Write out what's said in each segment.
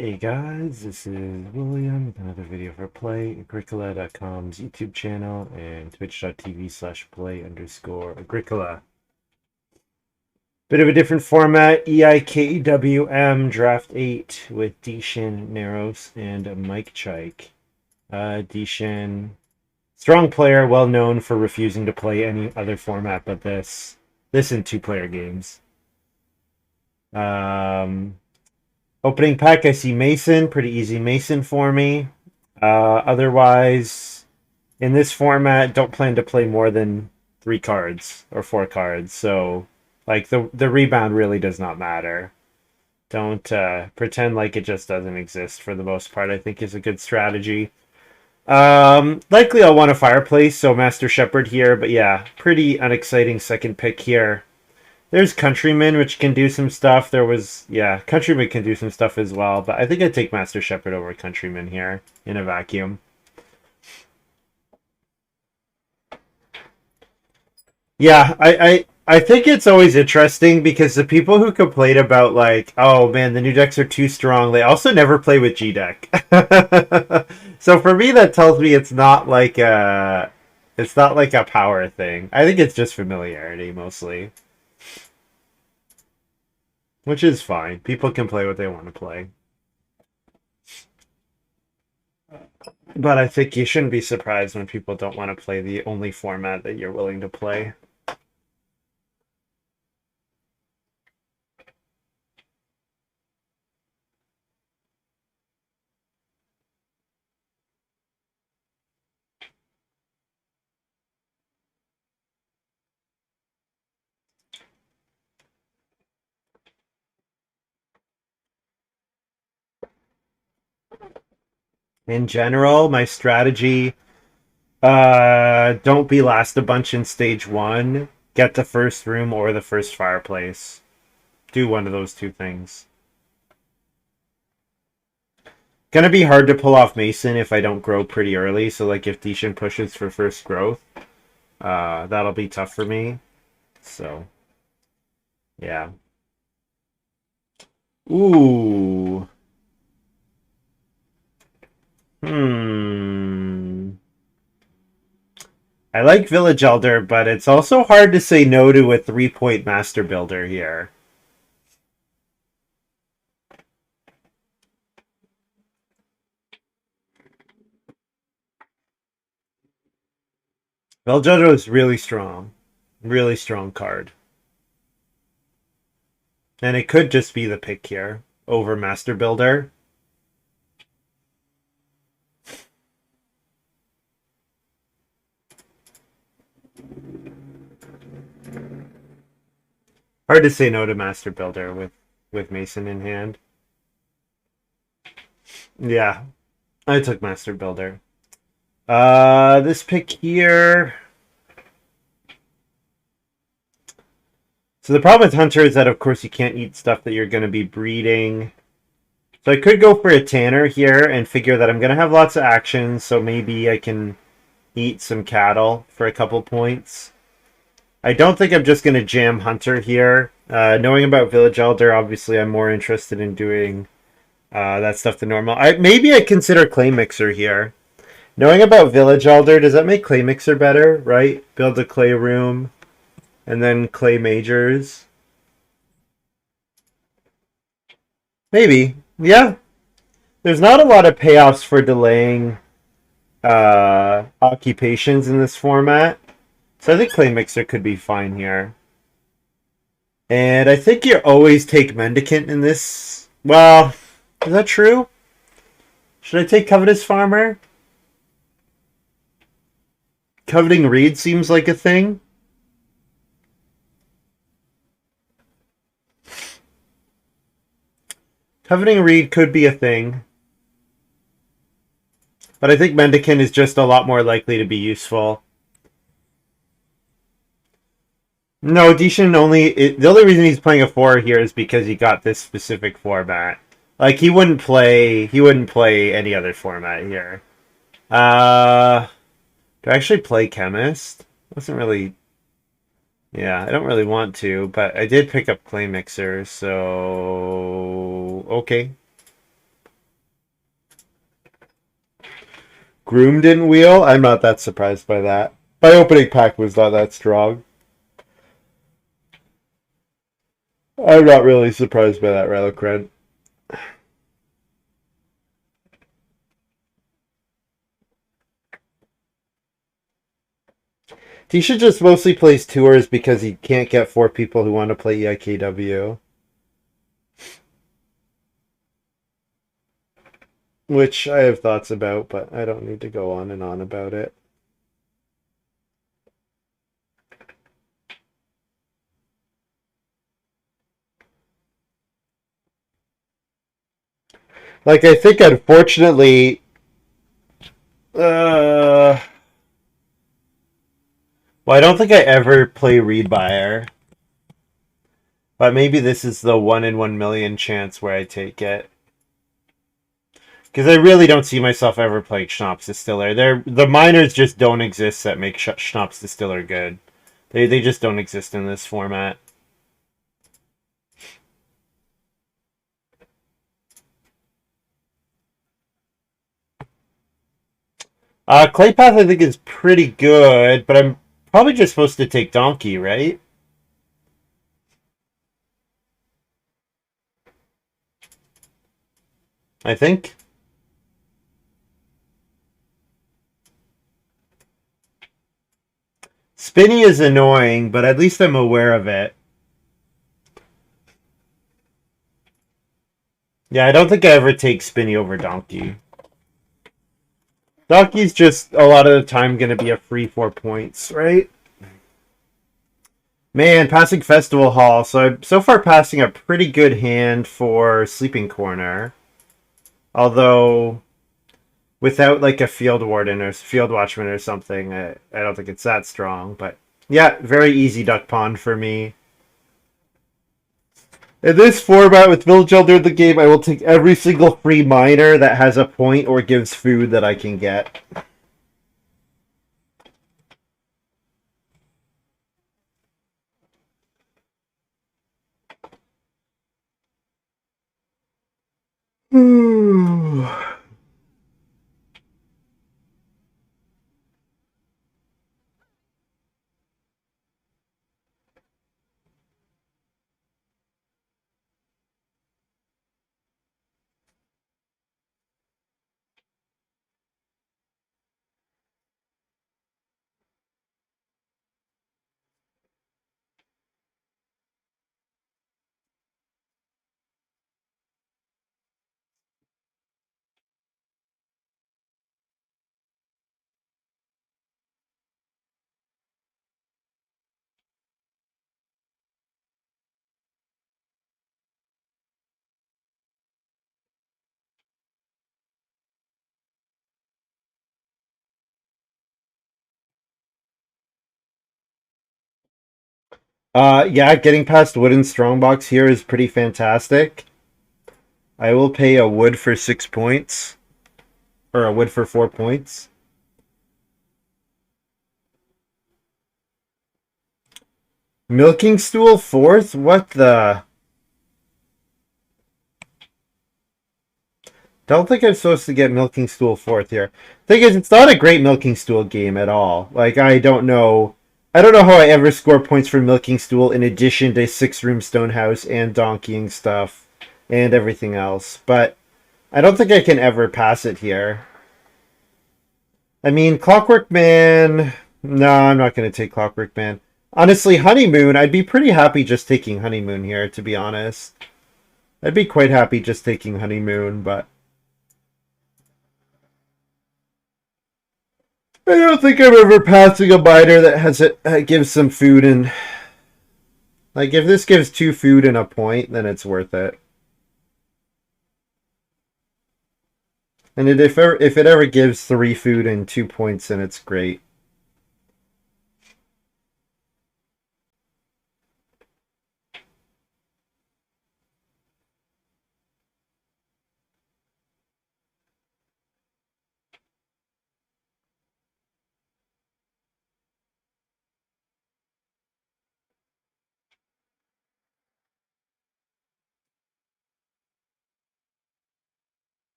Hey guys, this is William with another video for Play-agricola.com's YouTube channel and twitch.tv/play_agricola. Bit of a different format, EIKWm Draft 8 with dshin, narros, and mikechike. dshin, strong player, well known for refusing to play any other format but this in two-player games. Opening pack, I see Mason. Pretty easy Mason for me. Otherwise, in this format, don't plan to play more than 3 cards or 4 cards. So, like, the rebound really does not matter. Don't pretend like it just doesn't exist for the most part, I think is a good strategy. Likely I'll want a fireplace, so Master Shepherd here. But yeah, pretty unexciting second pick here. There's Countryman, which can do some stuff. Yeah, Countryman can do some stuff as well. But I think I'd take Master Shepherd over Countryman here in a vacuum. Yeah, I think it's always interesting because the people who complain about like, oh man, the new decks are too strong, they also never play with G deck. So for me, that tells me it's not like a power thing. I think it's just familiarity mostly. Which is fine. People can play what they want to play. But I think you shouldn't be surprised when people don't want to play the only format that you're willing to play. In general, my strategy, don't be last a bunch in stage 1. Get the first room or the first fireplace. Do one of those two things. Gonna be hard to pull off Mason if I don't grow pretty early. So like if dshin pushes for first growth, that'll be tough for me. So, yeah. Ooh. I like Village Elder, but it's also hard to say no to a 3-point Master Builder here. Village Elder is really strong. Really strong card. And it could just be the pick here over Master Builder. Hard to say no to Master Builder with Mason in hand. Yeah, I took Master Builder. This pick here. So the problem with Hunter is that, of course, you can't eat stuff that you're going to be breeding. So I could go for a Tanner here and figure that I'm going to have lots of actions, so maybe I can eat some cattle for a couple points. I don't think I'm just going to jam Hunter here. Knowing about Village Elder, obviously I'm more interested in doing that stuff than normal. Maybe I consider Clay Mixer here. Knowing about Village Elder, does that make Clay Mixer better, right? Build a clay room and then clay majors. Maybe. Yeah. There's not a lot of payoffs for delaying occupations in this format. So I think Clay Mixer could be fine here. And I think you always take Mendicant in this. Well, is that true? Should I take Covetous Farmer? Coveting Reed seems like a thing. Coveting Reed could be a thing. But I think Mendicant is just a lot more likely to be useful. No, dshin the only reason he's playing a 4 here is because he got this specific format. Like he wouldn't play any other format here. Do I actually play Chemist? Wasn't really. Yeah, I don't really want to, but I did pick up Clay Mixer, so okay. Groom didn't wheel. I'm not that surprised by that. My opening pack was not that strong. I'm not really surprised by that, Ralocren. He should just mostly plays tours because he can't get 4 people who want to play EIKW. Which I have thoughts about, but I don't need to go on and on about it. Like, I think, unfortunately, well, I don't think I ever play Read Buyer, but maybe this is the 1 in 1 million chance where I take it. Because I really don't see myself ever playing Schnapps Distiller. The minors just don't exist that make Schnapps Distiller good. They just don't exist in this format. Claypath I think is pretty good, but I'm probably just supposed to take Donkey, right? I think. Spinny is annoying, but at least I'm aware of it. Yeah, I don't think I ever take Spinny over Donkey. Donkey's just a lot of the time going to be a free 4 points, right? Man, passing Festival Hall. So I'm so far passing a pretty good hand for Sleeping Corner. Although, without like a Field Warden or Field Watchman or something, I don't think it's that strong. But yeah, very easy Duck Pond for me. In this format with Village Elder in the game, I will take every single free miner that has a point or gives food that I can get. Yeah, getting past Wooden Strongbox here is pretty fantastic. I will pay a wood for 6 points. Or a wood for 4 points. Milking Stool 4th? What the... Don't think I'm supposed to get Milking Stool 4th here. Thing is, it's not a great Milking Stool game at all. Like, I don't know how I ever score points for Milking Stool in addition to 6-room Stonehouse and donkeying stuff and everything else. But I don't think I can ever pass it here. I mean, Clockwork Man... No, I'm not going to take Clockwork Man. Honestly, Honeymoon, I'd be pretty happy just taking Honeymoon here, to be honest. I'd be quite happy just taking Honeymoon, but... I don't think I'm ever passing a miner that has it gives some food and like if this gives 2 food and a point, then it's worth it. And if it ever gives 3 food and 2 points, then it's great.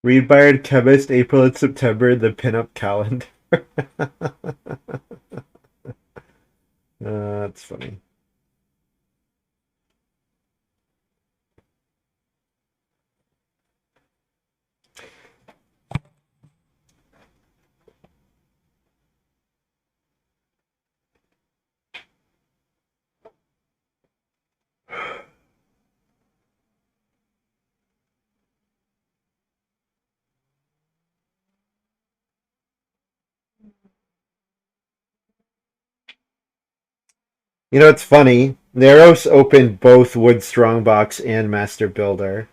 Readmired chemist, April and September, the pinup calendar. That's funny. You know, it's funny. Narros opened both Wood Strongbox and Master Builder.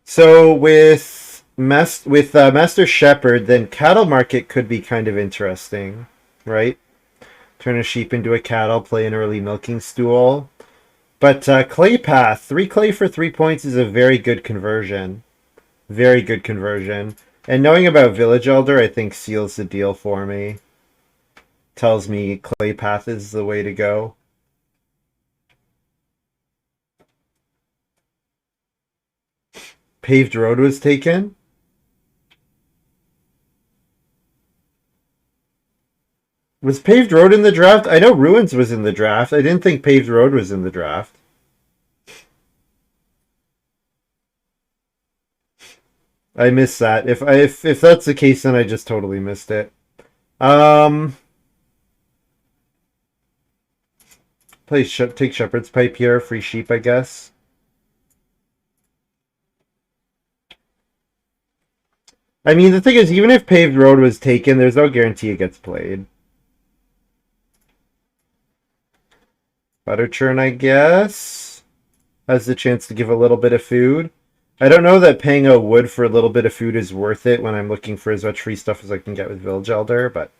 So with Master Shepherd, then Cattle Market could be kind of interesting, right? Turn a sheep into a cattle, play an early milking stool. But Clay Path, 3 clay for 3 points is a very good conversion. Very good conversion. And knowing about Village Elder, I think seals the deal for me. Tells me Clay Path is the way to go. Paved Road was taken. Was Paved Road in the draft? I know Ruins was in the draft. I didn't think Paved Road was in the draft. I missed that. If that's the case, then I just totally missed it. Um, take Shepherd's Pipe here, free sheep, I guess. I mean, the thing is, even if Paved Road was taken, there's no guarantee it gets played. Butter Churn, I guess, has the chance to give a little bit of food. I don't know that paying a wood for a little bit of food is worth it when I'm looking for as much free stuff as I can get with Village Elder, but...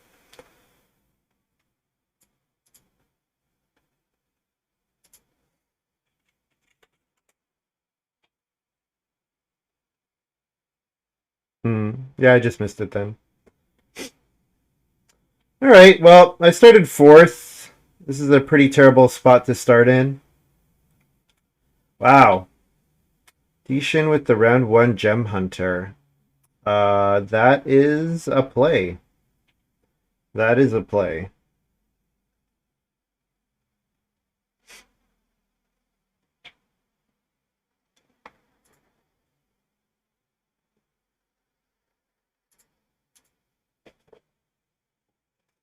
Yeah, I just missed it then. Alright, well, I started 4th. This is a pretty terrible spot to start in. Wow. dshin with the round 1 Gem Hunter. That is a play. That is a play.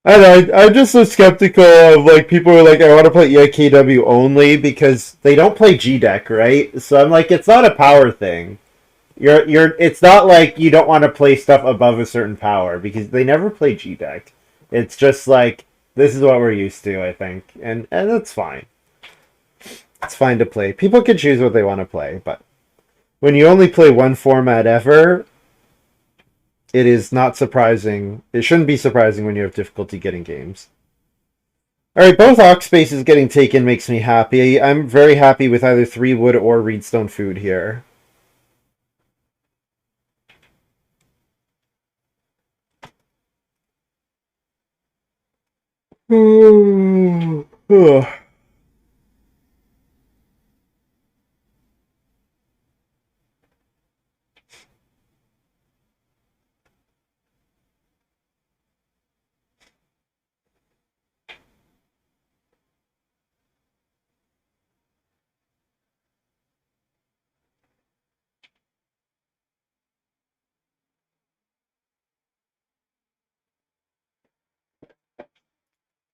I don't know, I'm just so skeptical of like people who are like, I want to play EIKW only because they don't play G deck, right? So I'm like, it's not a power thing. It's not like you don't want to play stuff above a certain power because they never play G deck. It's just like this is what we're used to, I think, and that's fine. It's fine to play. People can choose what they want to play, but when you only play one format ever, it is not surprising. It shouldn't be surprising when you have difficulty getting games. Alright, both Ox spaces getting taken makes me happy. I'm very happy with either 3 wood or Reedstone food here.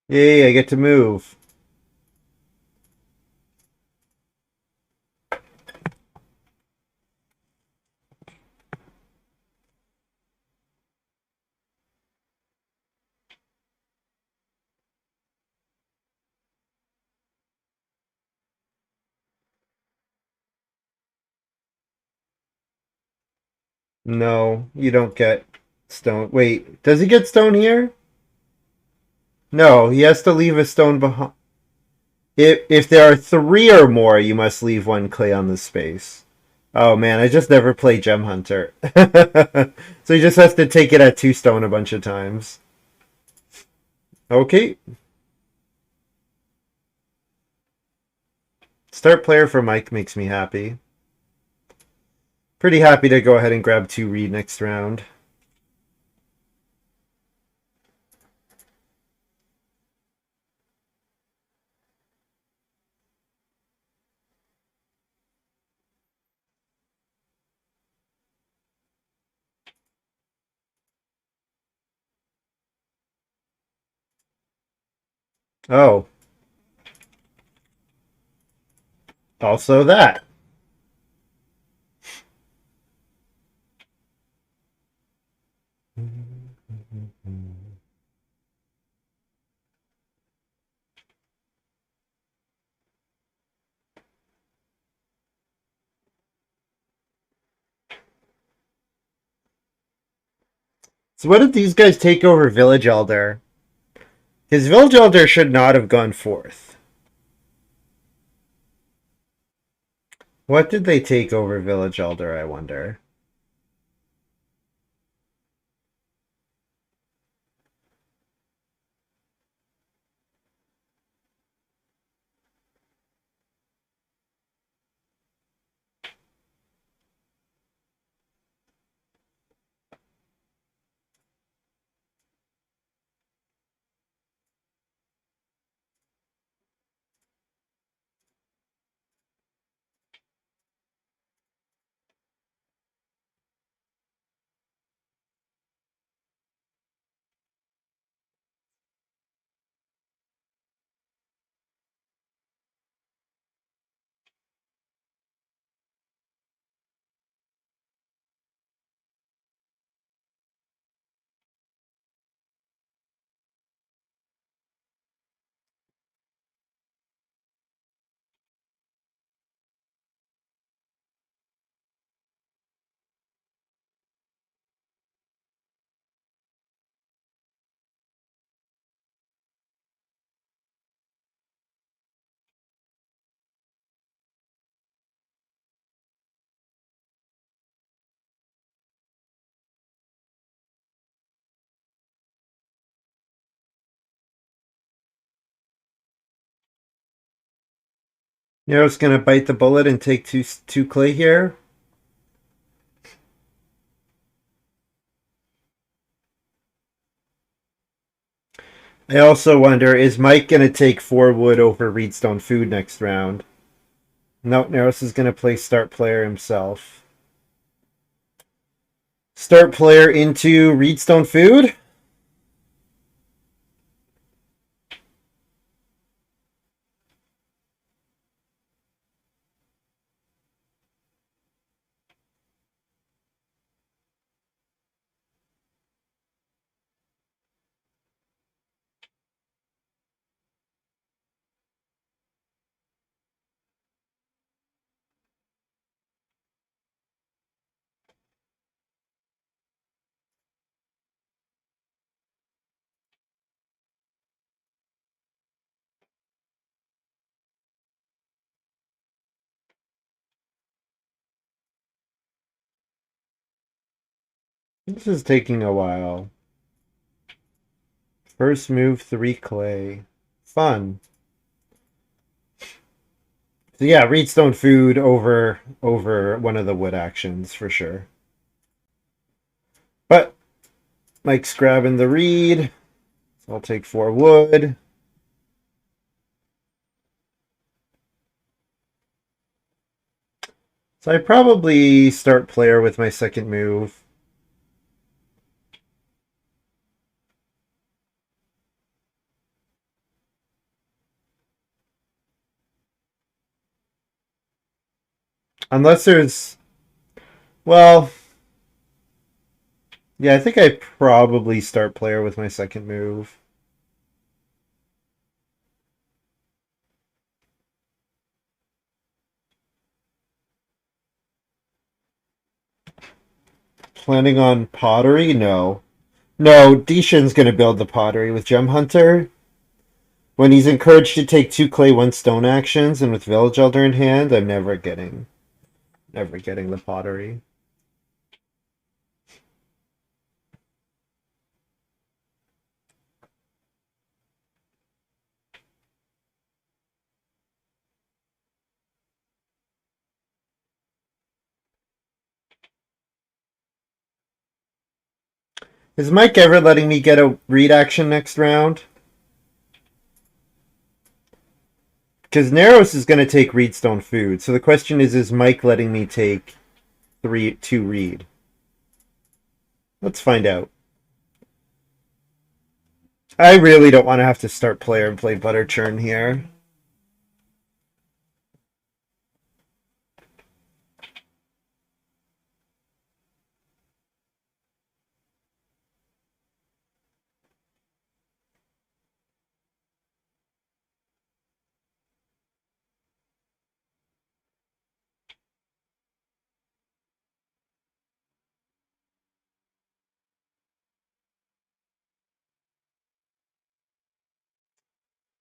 Yay, I get to move. No, you don't get stone. Wait, does he get stone here? No, he has to leave a stone behind. If there are 3 or more, you must leave 1 clay on the space. Oh man, I just never play Gem Hunter. So he just has to take it at 2 stone a bunch of times. Okay. Start player for Mike makes me happy. Pretty happy to go ahead and grab 2 reed next round. Oh. Also that. So what did these guys take over Village Elder? His Village Elder should not have gone forth. What did they take over Village Elder, I wonder? You know, it's gonna bite the bullet and take two clay here. I also wonder, is Mike gonna take 4 wood over Reedstone Food next round? No, Narros is gonna play start player himself. Start player into Reedstone Food. This is taking a while. First move, 3 clay. Fun. So yeah, Reedstone Food over one of the wood actions for sure. But Mike's grabbing the reed. So I'll take 4 wood. So I probably start player with my second move. Unless there's... Well... Yeah, I think I probably start player with my second move. Planning on pottery? No. No, dshin's going to build the pottery with Gem Hunter. When he's encouraged to take 2 clay, 1 stone actions, and with Village Elder in hand, I'm never getting. ever getting the pottery. Is Mike ever letting me get a read action next round? Because Narros is going to take Reedstone Food. So the question is Mike letting me take 2 read? Let's find out. I really don't want to have to start player and play Butter Churn here.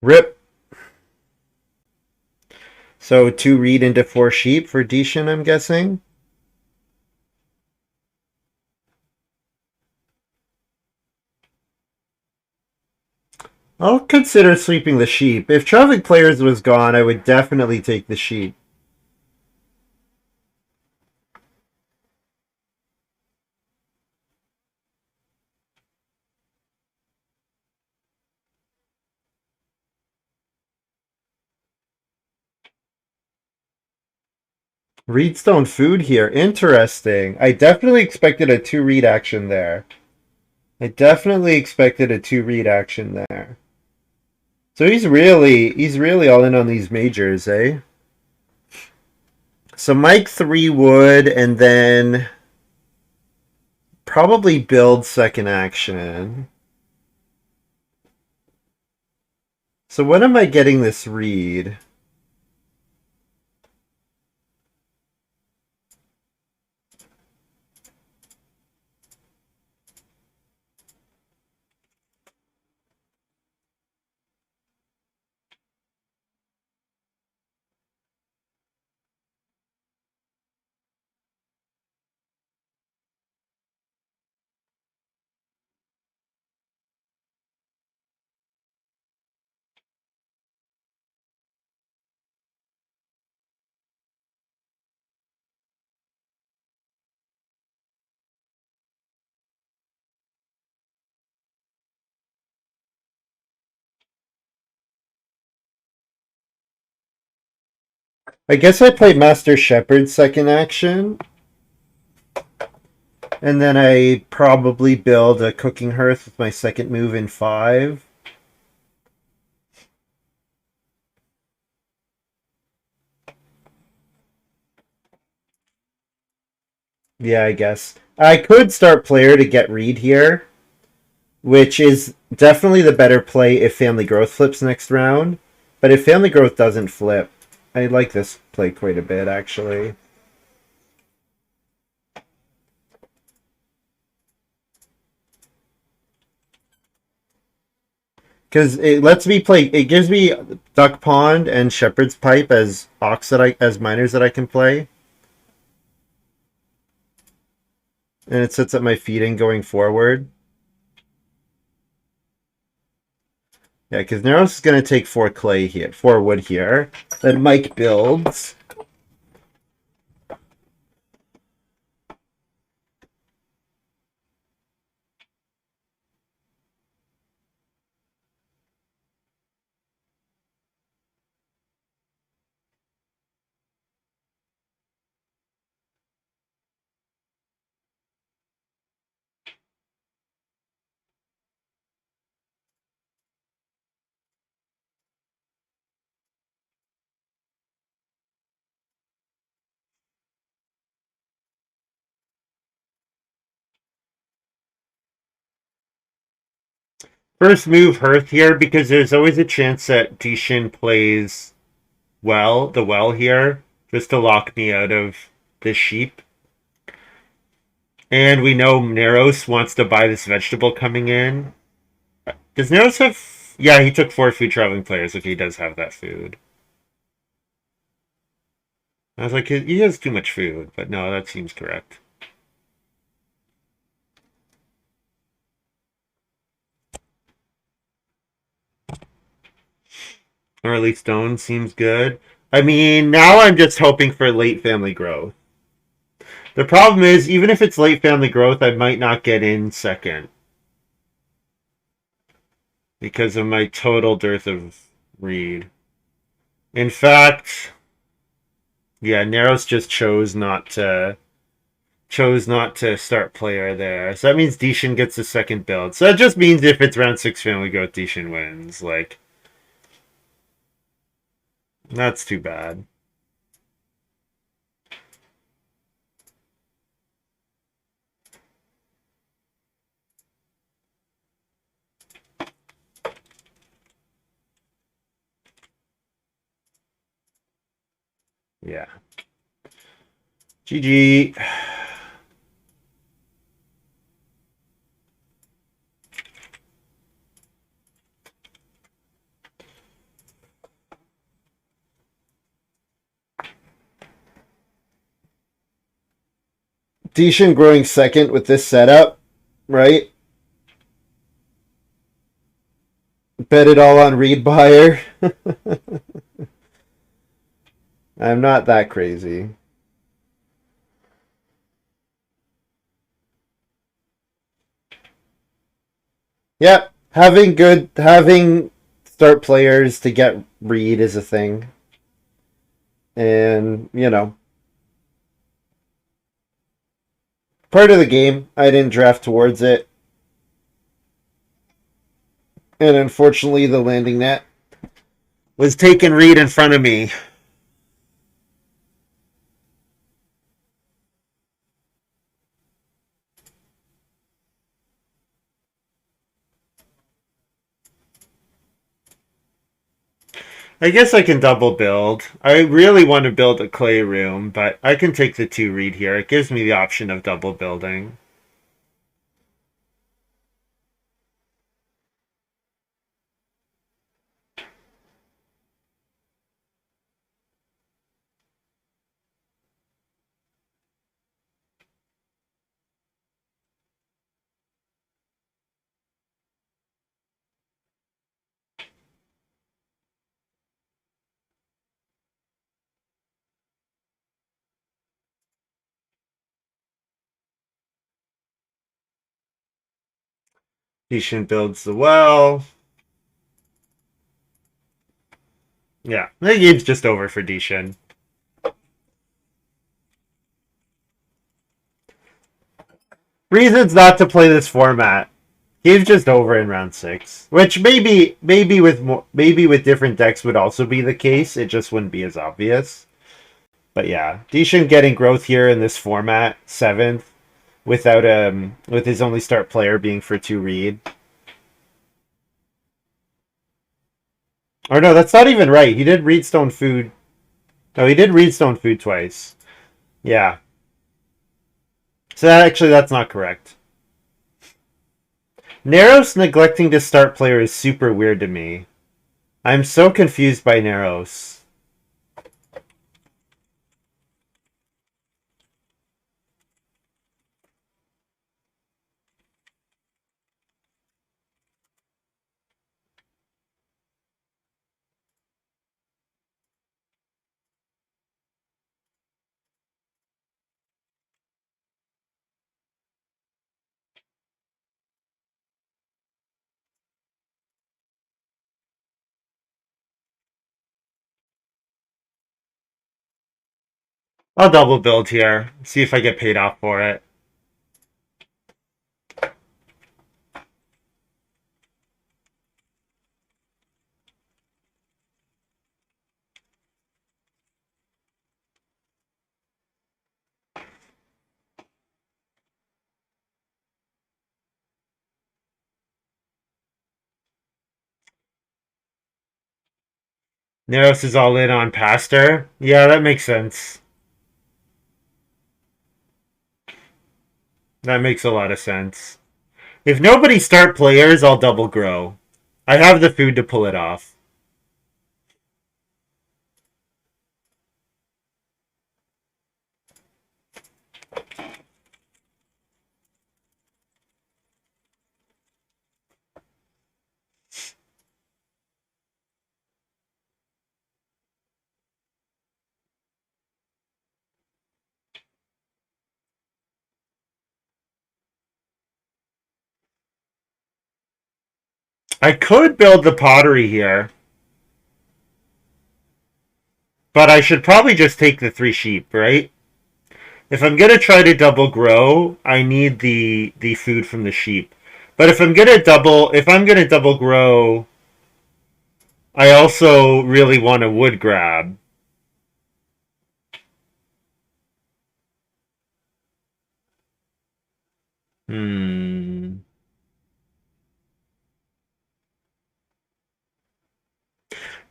Rip. So 2 read into 4 sheep for dshin, I'm guessing. I'll consider sleeping the sheep. If Traveling Players was gone, I would definitely take the sheep. Reedstone Food here. Interesting. I definitely expected a 2 read action there. I definitely expected a 2 read action there. So he's really all in on these majors, eh? So Mike 3 wood and then probably build second action. So when am I getting this read? I guess I play Master Shepherd second action. And then I probably build a cooking hearth with my second move in 5. Yeah, I guess. I could start player to get read here, which is definitely the better play if Family Growth flips next round. But if Family Growth doesn't flip, I like this play quite a bit, actually. Because it lets me play. It gives me Duck Pond and Shepherd's Pipe as as miners that I can play, and it sets up my feeding going forward. Yeah, because Narros is going to take 4 clay here, 4 wood here. Then Mike builds. First move Hearth here because there's always a chance that dshin plays the well here, just to lock me out of this sheep. And we know Narros wants to buy this vegetable coming in. Does Narros have... Yeah, he took 4 food traveling players. Okay, he does have that food. I was like, he has too much food, but no, that seems correct. Early stone seems good. I mean, now I'm just hoping for late family growth. The problem is, even if it's late family growth, I might not get in second because of my total dearth of read. In fact, yeah, Narros just chose not to start player there. So that means dshin gets the second build. So that just means if it's round 6 family growth, dshin wins. Like, that's too bad. Yeah. GG. dshin growing second with this setup, right? Bet it all on read buyer. I'm not that crazy. Yep, having start players to get read is a thing, and part of the game. I didn't draft towards it, and unfortunately, the landing net was taking read in front of me. I guess I can double build. I really want to build a clay room, but I can take the 2 read here. It gives me the option of double building. dshin builds the well. Yeah, the game's just over for dshin. Reasons not to play this format. Game's just over in round 6, which maybe with different decks would also be the case. It just wouldn't be as obvious. But yeah, dshin getting growth here in this format, 7th, with his only start player being for 2 read. Or no, that's not even right. He did read stone food. No, he did read stone food twice. Yeah. So that's not correct. Narros neglecting to start player is super weird to me. I'm so confused by Narros. I'll double build here. See if I get paid off for it. Narros is all in on Pastor. Yeah, that makes sense. That makes a lot of sense. If nobody start players, I'll double grow. I have the food to pull it off. I could build the pottery here, but I should probably just take the 3 sheep, right? If I'm gonna try to double grow, I need the food from the sheep. But if I'm gonna double grow, I also really want a wood grab. Hmm.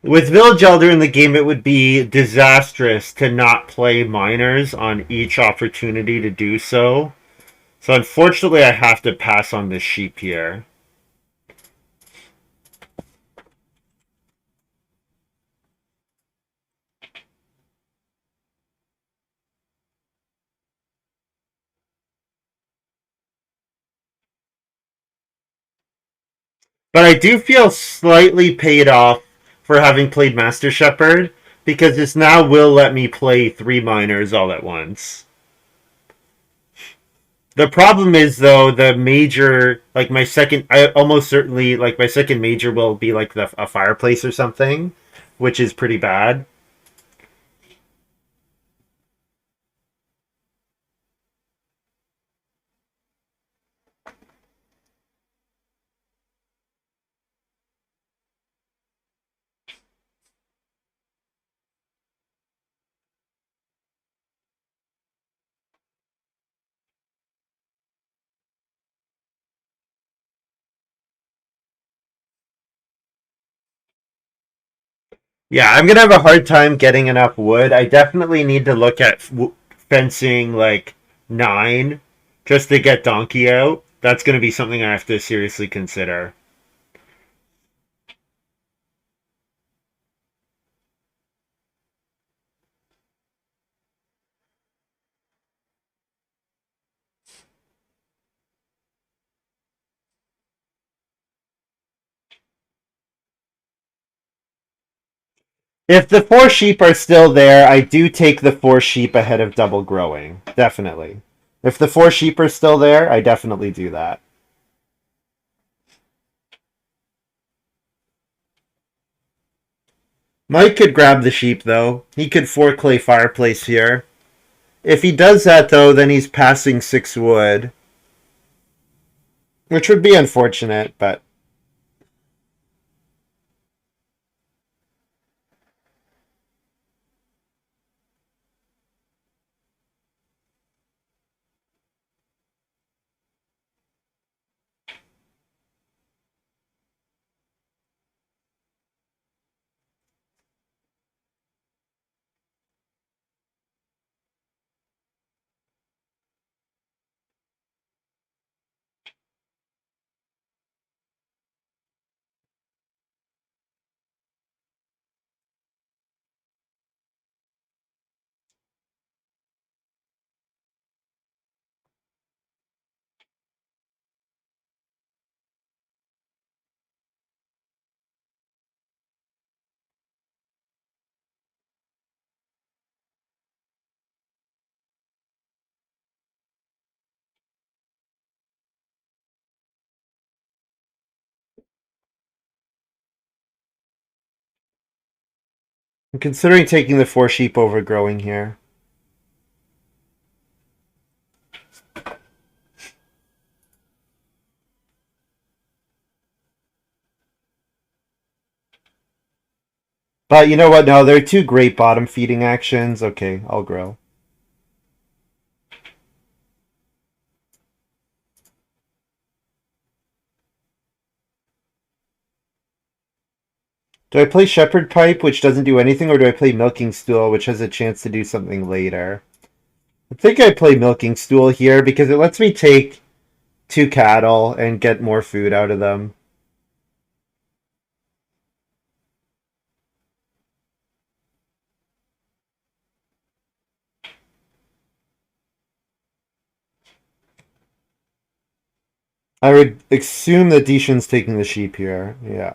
With Village Elder in the game, it would be disastrous to not play miners on each opportunity to do so. So unfortunately, I have to pass on this sheep here. But I do feel slightly paid off for having played Master Shepherd because this now will let me play 3 miners all at once. The problem is though the major, like my second, I almost certainly like my second major will be like a fireplace or something, which is pretty bad. Yeah, I'm gonna have a hard time getting enough wood. I definitely need to look at fencing like 9 just to get Donkey out. That's gonna be something I have to seriously consider. If the 4 sheep are still there, I do take the 4 sheep ahead of double growing. Definitely. If the 4 sheep are still there, I definitely do that. Mike could grab the sheep though. He could 4 clay fireplace here. If he does that though, then he's passing 6 wood, which would be unfortunate, but I'm considering taking the 4 sheep over growing here. But you know what? No, they're 2 great bottom feeding actions. Okay, I'll grow. Do I play Shepherd Pipe, which doesn't do anything, or do I play Milking Stool, which has a chance to do something later? I think I play Milking Stool here because it lets me take 2 cattle and get more food out of them. I would assume that dshin's taking the sheep here. Yeah.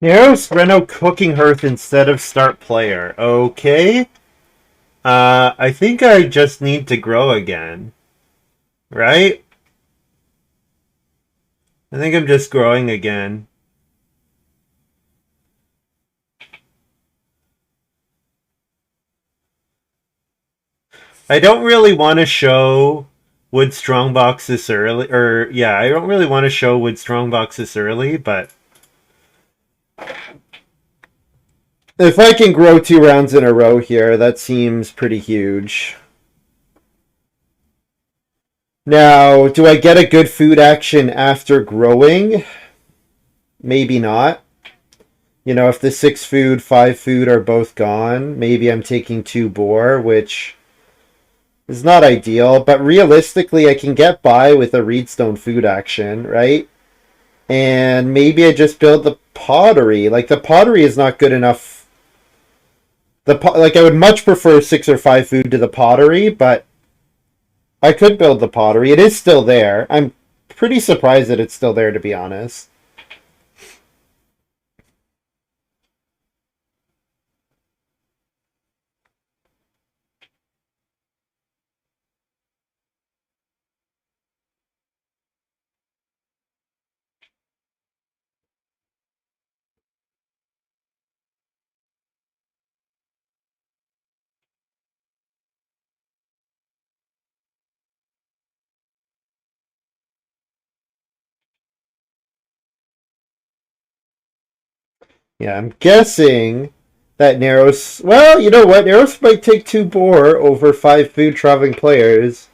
Narros Reno cooking hearth instead of start player. Okay. I think I just need to grow again. Right? I think I'm just growing again. I don't really want to show wood strongbox this early, or yeah, I don't really want to show wood strongbox this early, but if I can grow 2 rounds in a row here, that seems pretty huge. Now, do I get a good food action after growing? Maybe not. You know, if the 6 food, 5 food are both gone, maybe I'm taking 2 boar, which is not ideal, but realistically, I can get by with a reedstone food action, right? And maybe I just build the pottery. Like, the pottery is not good enough. Like, I would much prefer 6 or 5 food to the pottery, but I could build the pottery. It is still there. I'm pretty surprised that it's still there, to be honest. Yeah, I'm guessing that Narros. Well, you know what? Narros might take 2 boar over 5 food traveling players.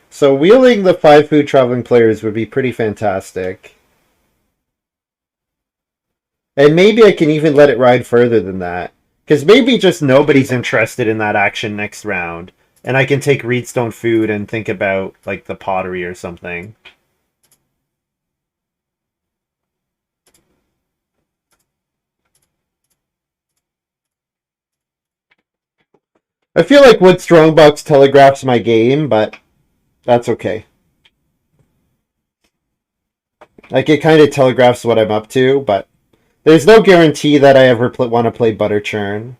So wheeling the 5 food traveling players would be pretty fantastic. And maybe I can even let it ride further than that. Because maybe just nobody's interested in that action next round. And I can take Reedstone food and think about, like, the pottery or something. I feel like Wood Strongbox telegraphs my game, but that's okay. Like, it kind of telegraphs what I'm up to, but there's no guarantee that I ever want to play Butter Churn.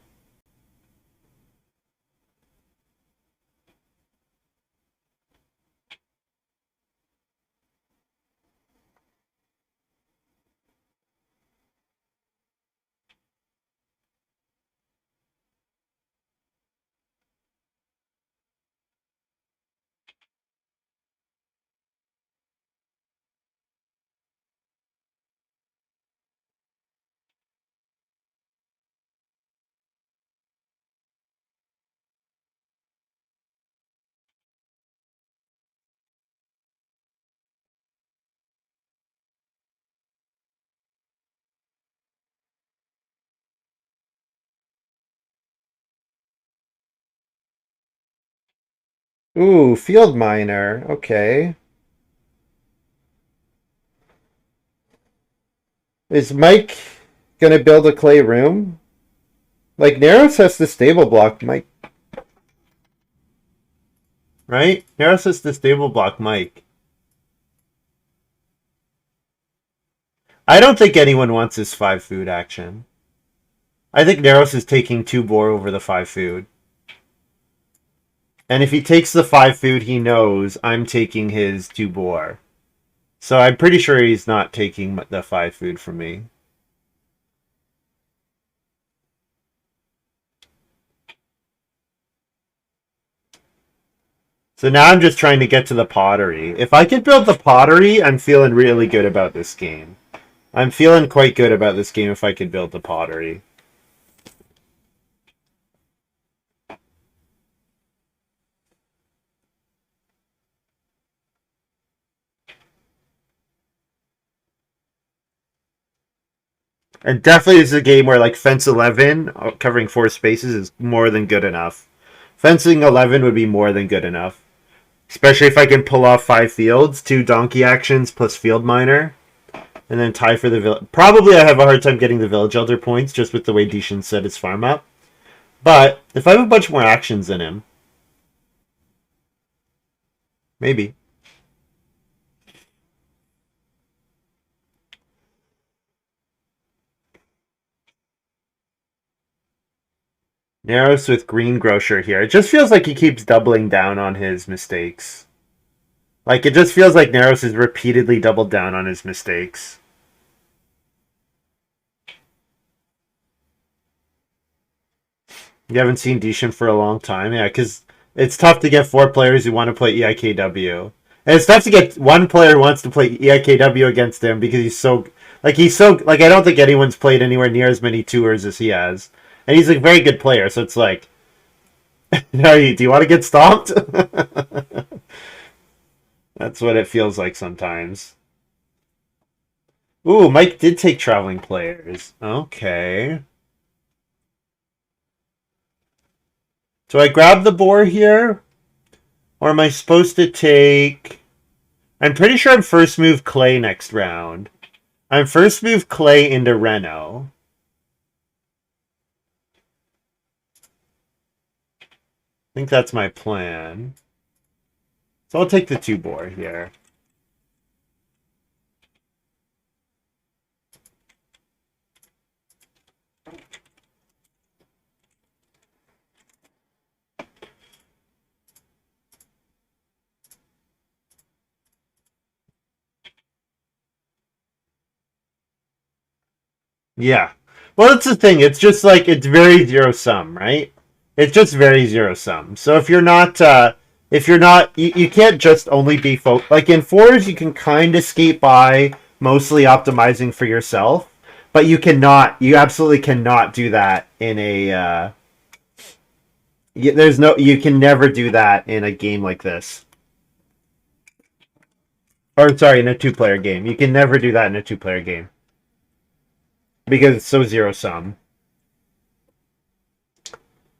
Ooh, Field Miner. Okay. Is Mike gonna build a clay room? Like, Narros has the stable block Mike. Right? Narros has the stable block Mike. I don't think anyone wants this 5 food action. I think Narros is taking 2 boar over the 5 food. And if he takes the 5 food, he knows I'm taking his 2 boar. So I'm pretty sure he's not taking the 5 food from me. So now I'm just trying to get to the pottery. If I could build the pottery, I'm feeling really good about this game. I'm feeling quite good about this game if I could build the pottery. And definitely this is a game where, like, Fence 11, covering 4 spaces, is more than good enough. Fencing 11 would be more than good enough. Especially if I can pull off 5 fields, 2 donkey actions plus field miner, and then tie for the village. Probably I have a hard time getting the village elder points just with the way dshin set his farm up. But if I have a bunch more actions in him, maybe. Narros with Greengrocer here. It just feels like he keeps doubling down on his mistakes. Like, it just feels like Narros has repeatedly doubled down on his mistakes. You haven't seen dshin for a long time? Yeah, because it's tough to get 4 players who want to play EIKW. And it's tough to get 1 player who wants to play EIKW against him because he's so... Like, I don't think anyone's played anywhere near as many tours as he has. And he's a very good player, so it's like... do you want to get stomped? That's what it feels like sometimes. Ooh, Mike did take traveling players. Okay. Do I grab the boar here? Or am I supposed to take... I'm pretty sure I'm first move Clay next round. I'm first move Clay into Reno. I think that's my plan. So I'll take the 2 boar here. Yeah. Well, that's the thing. It's just like, it's very zero sum, right? It's just very zero sum. So if you're not, you can't just only be like in 4s, you can kind of skate by mostly optimizing for yourself, but you absolutely cannot do that in a, you can never do that in a game like this. Or, sorry, in a 2-player game. You can never do that in a 2-player game. Because it's so zero sum.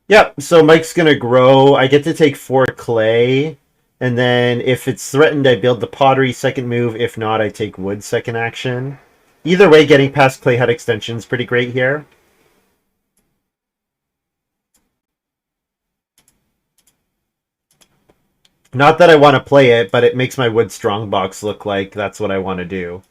Yep, so Mike's gonna grow. I get to take 4 clay. And then if it's threatened, I build the pottery second move. If not, I take wood second action. Either way, getting past clay hut extension is pretty great here. Not that I want to play it, but it makes my wood strongbox look like that's what I want to do.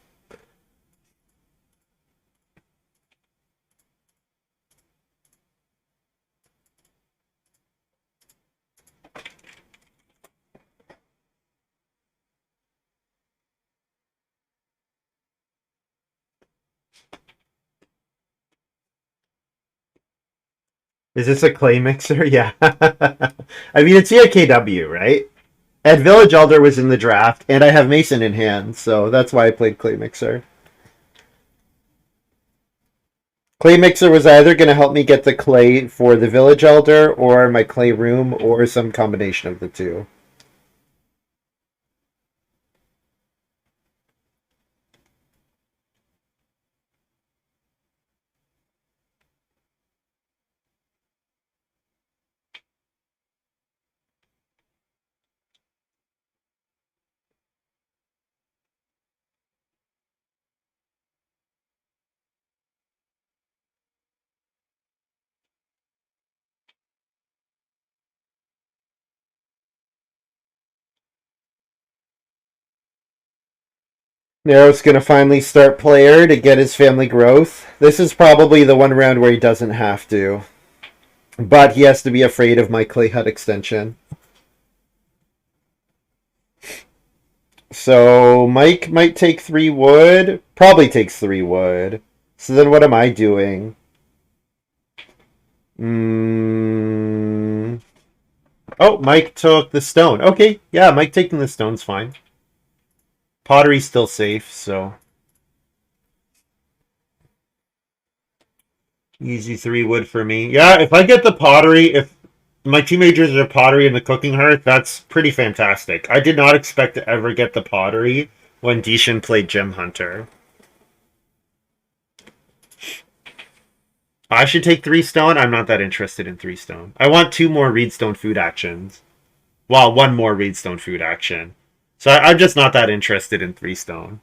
Is this a clay mixer? Yeah. I mean, it's EIKW, right? And Village Elder was in the draft, and I have Mason in hand, so that's why I played Clay Mixer. Clay Mixer was either going to help me get the clay for the Village Elder, or my clay room, or some combination of the two. Nero's going to finally start player to get his family growth. This is probably the one round where he doesn't have to. But he has to be afraid of my clay hut extension. So Mike might take 3 wood. Probably takes 3 wood. So then what am I doing? Oh, Mike took the stone. Okay, yeah, Mike taking the stone's fine. Pottery's still safe, so... Easy 3 wood for me. Yeah, if I get the pottery, if my 2 majors are pottery and the cooking hearth, that's pretty fantastic. I did not expect to ever get the pottery when dshin played Gem Hunter. I should take 3 stone. I'm not that interested in 3 stone. I want 2 more reedstone food actions. Well, 1 more reedstone food action. So I'm just not that interested in 3 stone.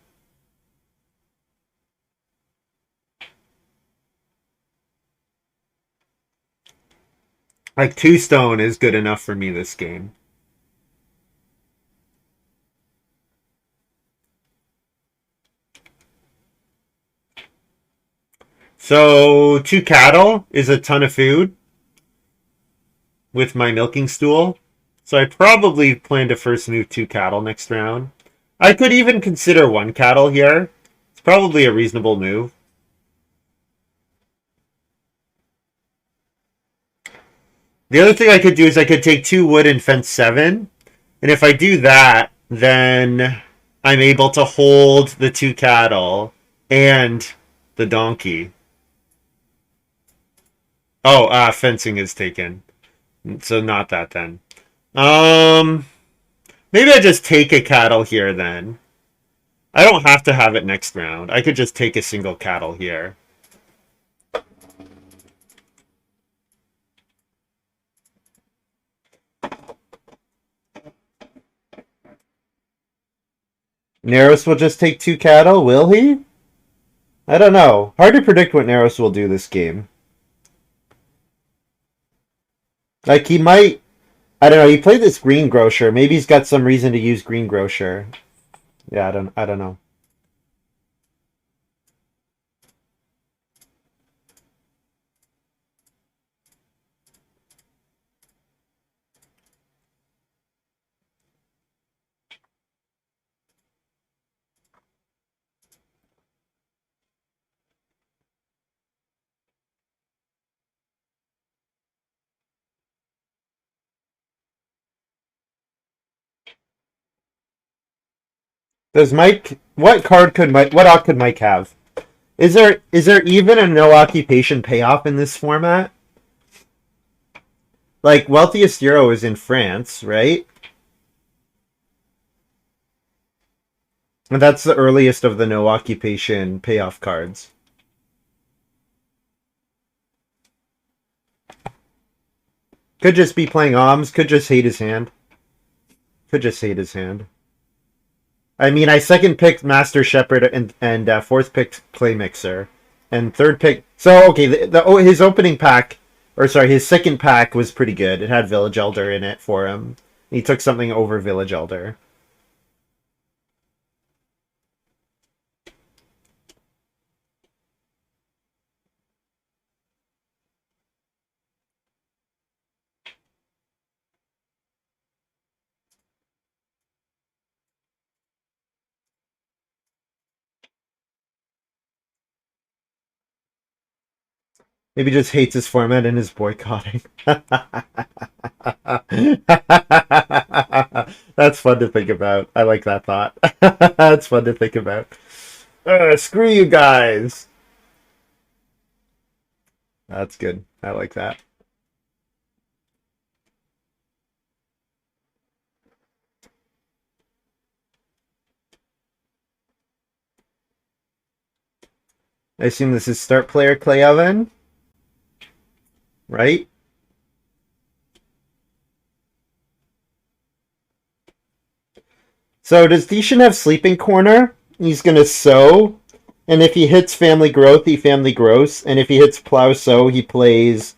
Like 2 stone is good enough for me this game. So 2 cattle is a ton of food. with my milking stool. So I probably plan to first move 2 cattle next round. I could even consider 1 cattle here. It's probably a reasonable move. The other thing I could do is I could take 2 wood and fence 7. And if I do that, then I'm able to hold the 2 cattle and the donkey. Oh, fencing is taken. So not that then. Maybe I just take a cattle here then. I don't have to have it next round. I could just take a single cattle here. Narros will just take 2 cattle, will he? I don't know. Hard to predict what Narros will do this game. Like, he might... I don't know, he played this greengrocer. Maybe he's got some reason to use greengrocer. Yeah, I don't know. Does Mike... What card could Mike... What ought could Mike have? Is there even a no occupation payoff in this format? Like, Wealthiest Euro is in France, right? And that's the earliest of the no occupation payoff cards. Could just be playing OMS, could just hate his hand. Could just hate his hand. I mean, I second picked Master Shepherd and fourth picked Clay Mixer. And third pick... So, okay, his opening pack... Or, sorry, his second pack was pretty good. It had Village Elder in it for him. He took something over Village Elder. Maybe just hates his format and is boycotting. That's fun to think about. I like that thought. That's fun to think about. Screw you guys. That's good. I like that. I assume this is start player EIKWm, right? So does dshin have sleeping corner? He's gonna sow, and if he hits family growth, he family grows, and if he hits plow sow, he plays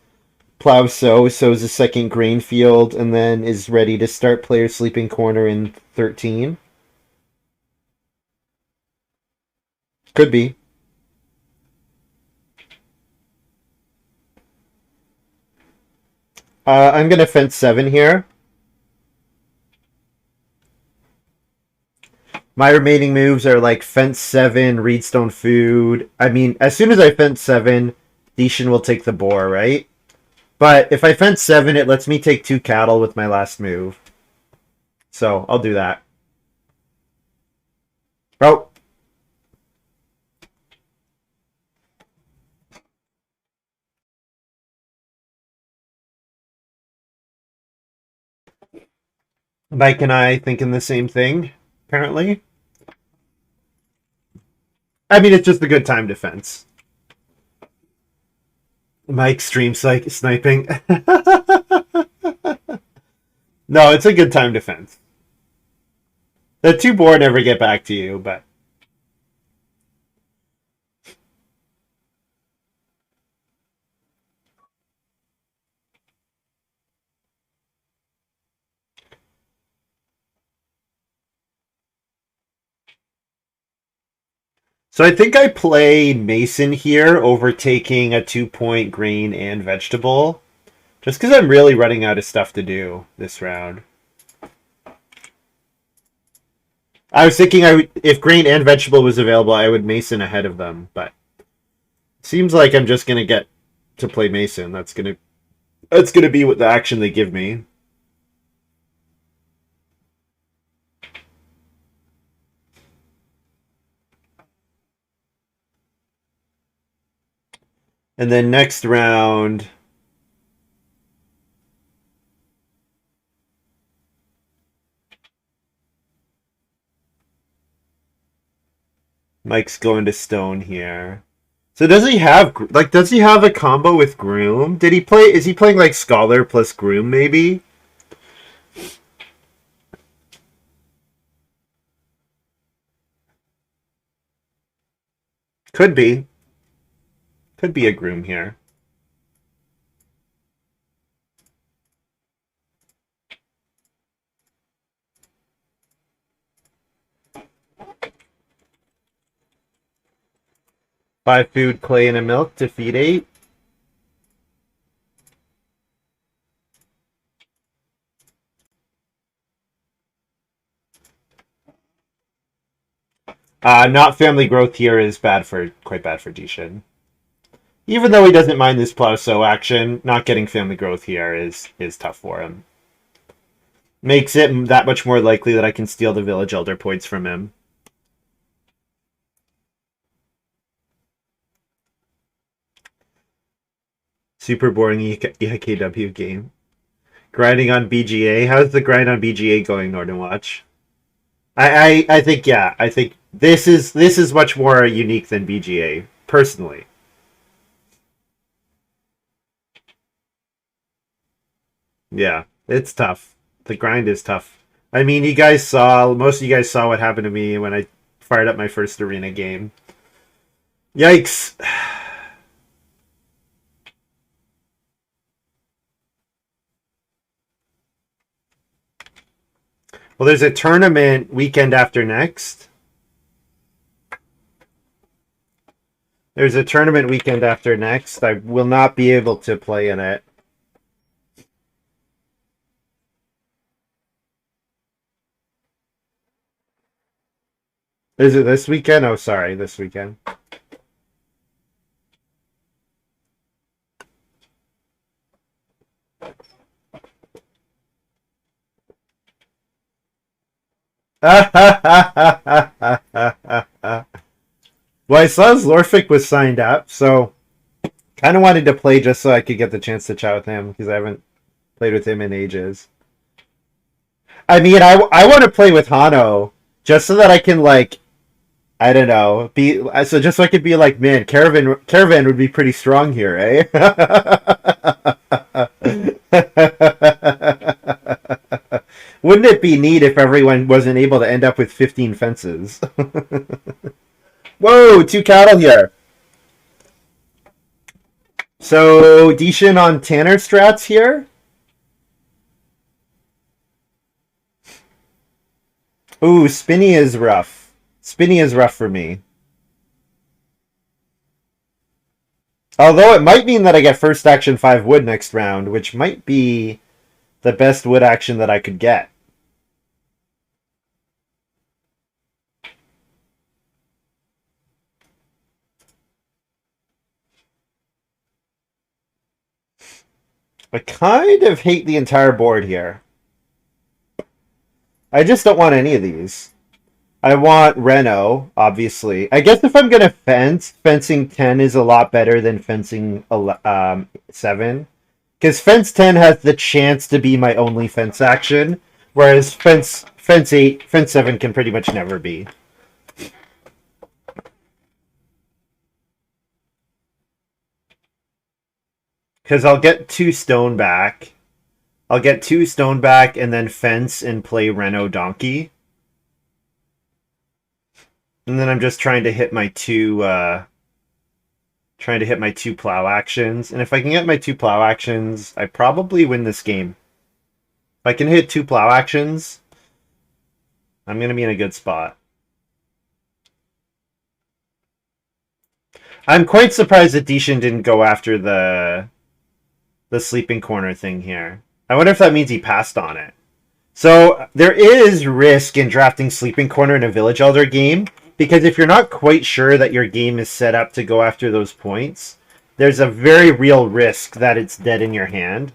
plow sow, sows a second grain field, and then is ready to start player sleeping corner in 13. Could be. I'm gonna fence 7 here. My remaining moves are like fence 7, reedstone food. I mean, as soon as I fence 7, dshin will take the boar, right? But if I fence 7, it lets me take 2 cattle with my last move. So I'll do that. Oh. Mike and I thinking the same thing, apparently. I mean, it's just a good time to fence. Mike stream sniping. No, it's a good time to fence. The 2 boar never get back to you, but... So I think I play Mason here, overtaking a 2-point grain and vegetable. Just because I'm really running out of stuff to do this round. I was thinking if grain and vegetable was available, I would Mason ahead of them, but it seems like I'm just gonna get to play Mason. That's gonna be what the action they give me. And then next round, Mike's going to stone here. So does he have a combo with Groom? Is he playing like Scholar plus Groom maybe? Could be. Could be a Groom here. Five food, clay, and a milk to feed 8. Not family growth here is quite bad for dshin. Even though he doesn't mind this plow sow action, not getting family growth here is tough for him. Makes it that much more likely that I can steal the village elder points from him. Super boring EIKW game. Grinding on BGA. How's the grind on BGA going, Northern Watch? I think I think this is much more unique than BGA, personally. Yeah, it's tough. The grind is tough. I mean, most of you guys saw what happened to me when I fired up my first arena game. Yikes. Well, there's a tournament weekend after next. There's a tournament weekend after next. I will not be able to play in it. Is it this weekend? Oh, sorry, this weekend. Well, I saw Lorfic was signed up, so kind of wanted to play just so I could get the chance to chat with him because I haven't played with him in ages. I mean, I want to play with Hano just so that I can I don't know, just so I could be like, man, Caravan would be pretty strong here, eh? Wouldn't it be neat if everyone wasn't able to end up with 15 fences? Whoa, 2 cattle here. So, dshin on Tanner strats here. Ooh, Spinny is rough. Spinny is rough for me. Although it might mean that I get first action 5 wood next round, which might be the best wood action that I could get. I kind of hate the entire board here. I just don't want any of these. I want Reno, obviously. I guess if I'm going to fencing 10 is a lot better than fencing 7. Because fence 10 has the chance to be my only fence action, whereas fence 7 can pretty much never be. Because I'll get 2 stone back. I'll get 2 stone back and then fence and play Reno Donkey. And then I'm just trying to hit my 2 plow actions. And if I can get my 2 plow actions, I probably win this game. If I can hit 2 plow actions, I'm going to be in a good spot. I'm quite surprised that dshin didn't go after the the sleeping corner thing here. I wonder if that means he passed on it. So there is risk in drafting sleeping corner in a village elder game, because if you're not quite sure that your game is set up to go after those points, there's a very real risk that it's dead in your hand.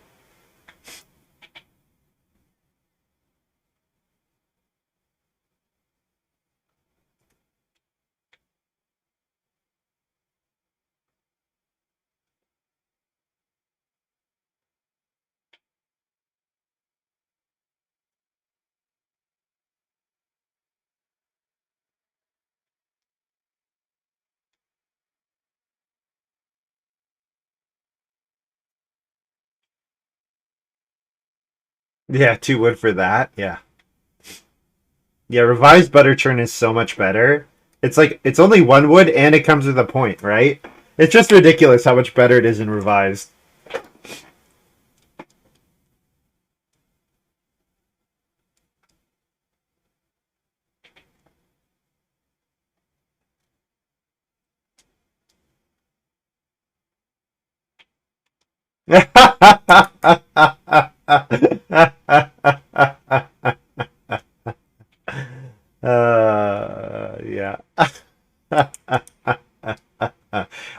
Yeah, 2 wood for that. Yeah. Yeah, revised butter churn is so much better. It's like it's only 1 wood and it comes with a point, right? It's just ridiculous how much better it is in revised. Yeah.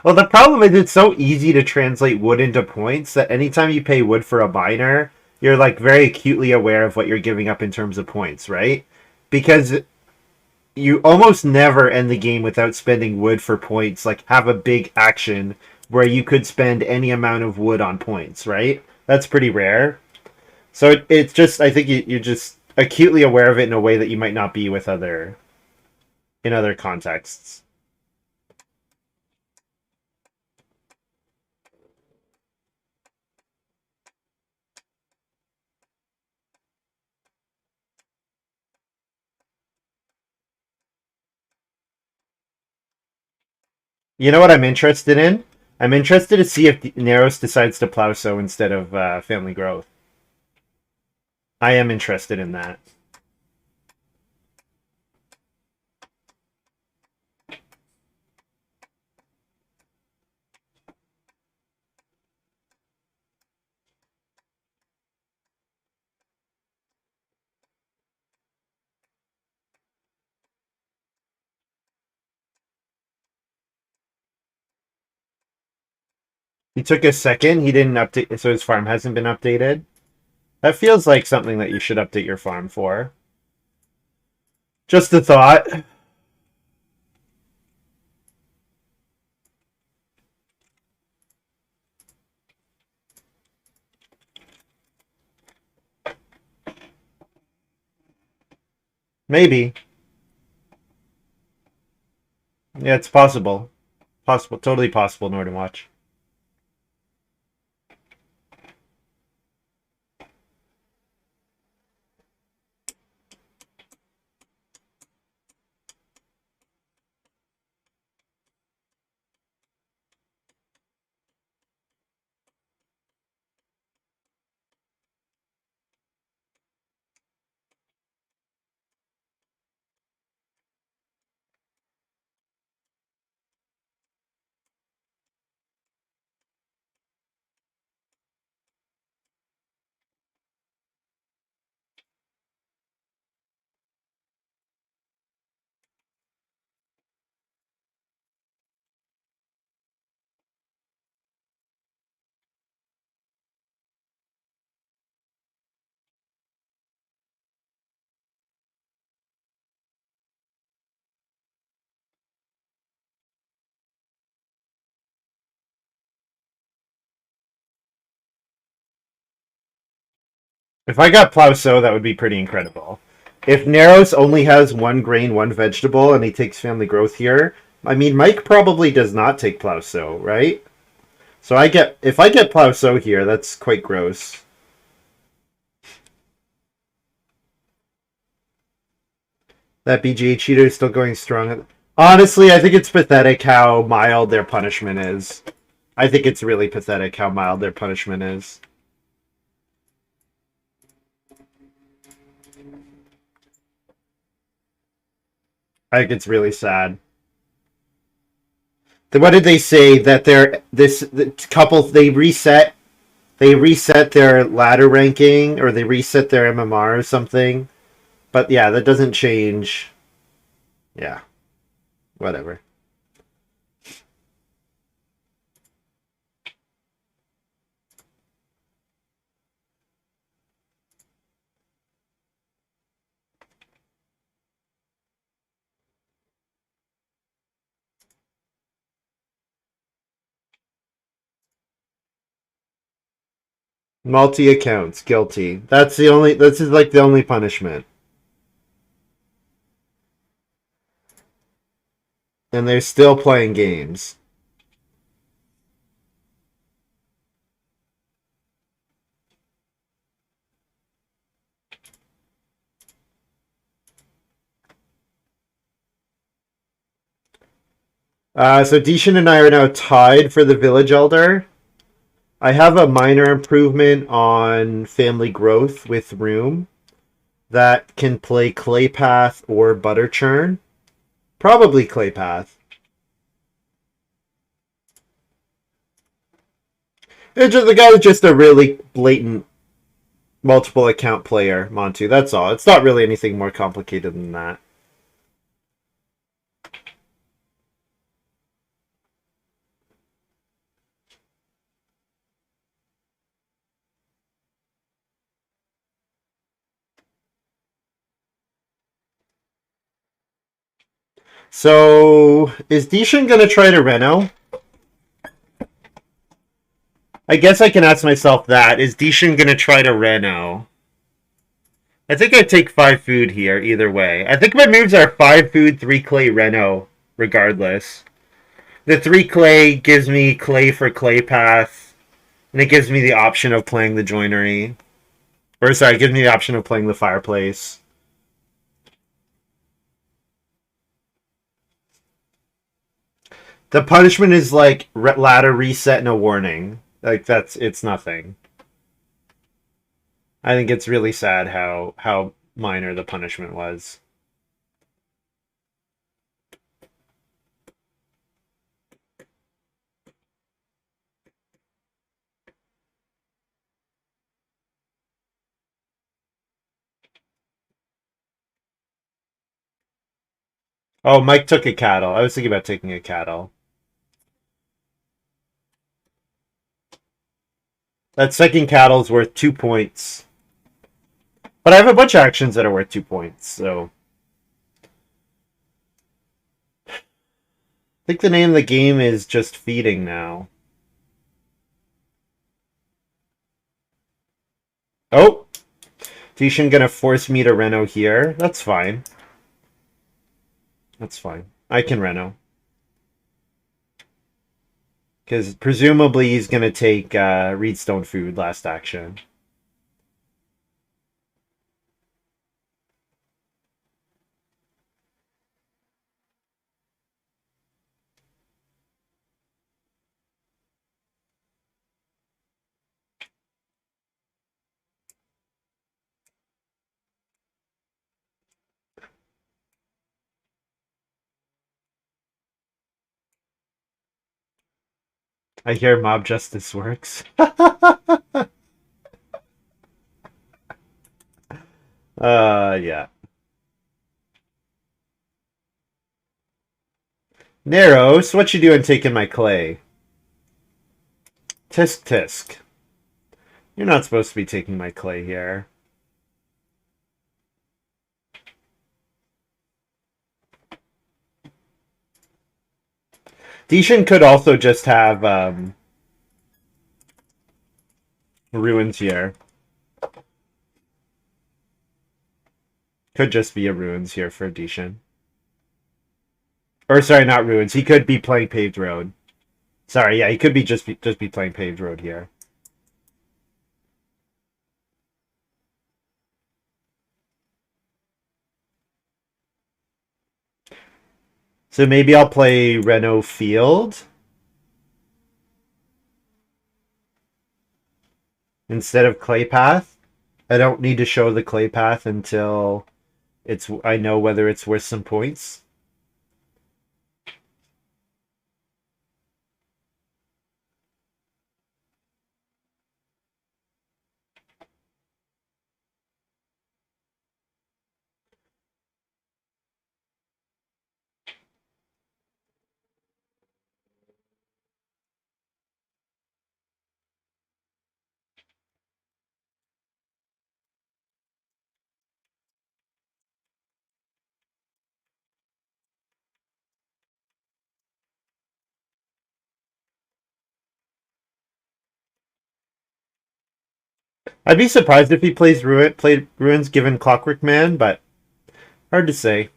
Well, the problem is it's so easy to translate wood into points that anytime you pay wood for a binder, you're like very acutely aware of what you're giving up in terms of points, right? Because you almost never end the game without spending wood for points, like have a big action where you could spend any amount of wood on points, right? That's pretty rare. So it's just, I think you're just acutely aware of it in a way that you might not be with in other contexts. You know what I'm interested in? I'm interested to see if Narros decides to plow so instead of family growth. I am interested in that. He took a second. He didn't update, so his farm hasn't been updated. That feels like something that you should update your farm for. Just a thought. Maybe. Yeah, it's possible. Possible. Totally possible, Northern Watch. If I got plow so, that would be pretty incredible. If Narrows only has 1 grain, 1 vegetable, and he takes family growth here, I mean, Mike probably does not take plow so, right? So if I get plow so here, that's quite gross. That BGA cheater is still going strong. Honestly, I think it's pathetic how mild their punishment is. I think it's really pathetic how mild their punishment is. I think it's really sad. What did they say that they're this the couple they reset they reset their ladder ranking or they reset their MMR or something. But yeah, that doesn't change. Yeah, whatever. Multi accounts, guilty. That's the only. This is like the only punishment. And they're still playing games. So dshin and I are now tied for the village elder. I have a minor improvement on family growth with room that can play clay path or butter churn. Probably clay path. The guy's just a really blatant multiple account player, Montu. That's all. It's not really anything more complicated than that. So, is dshin gonna try to Reno? I guess I can ask myself that. Is dshin gonna try to Reno? I think I take 5 food here, either way. I think my moves are 5 food, 3 clay, Reno, regardless. The 3 clay gives me clay for clay path, and it gives me the option of playing the joinery. Or, sorry, it gives me the option of playing the fireplace. The punishment is like ladder reset and a warning. Like, it's nothing. I think it's really sad how minor the punishment was. Oh, Mike took a cattle. I was thinking about taking a cattle. That second cattle's worth 2 points. But I have a bunch of actions that are worth 2 points, so. I think the name of the game is just feeding now. Oh! dshin gonna force me to Reno here. That's fine. That's fine. I can Reno. Because presumably he's gonna take Reedstone food last action. I hear mob justice works. Yeah. Narros, what you doing taking my clay? Tisk tisk. You're not supposed to be taking my clay here. dshin could also just have ruins here. Could just be a ruins here for dshin. Or sorry, not ruins. He could be playing paved road. Sorry, yeah, he could be just be playing paved road here. So maybe I'll play Reno Field instead of Clay Path. I don't need to show the Clay Path until I know whether it's worth some points. I'd be surprised if he played Ruins given Clockwork Man, but hard to say.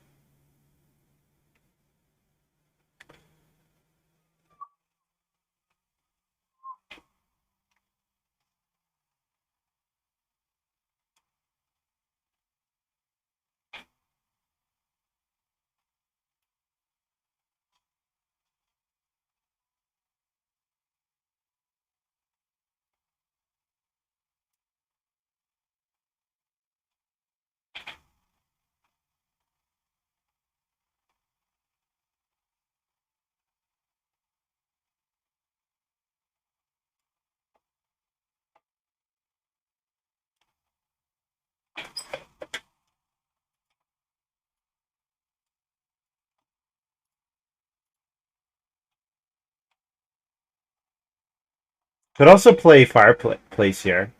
Could also play Fireplace here.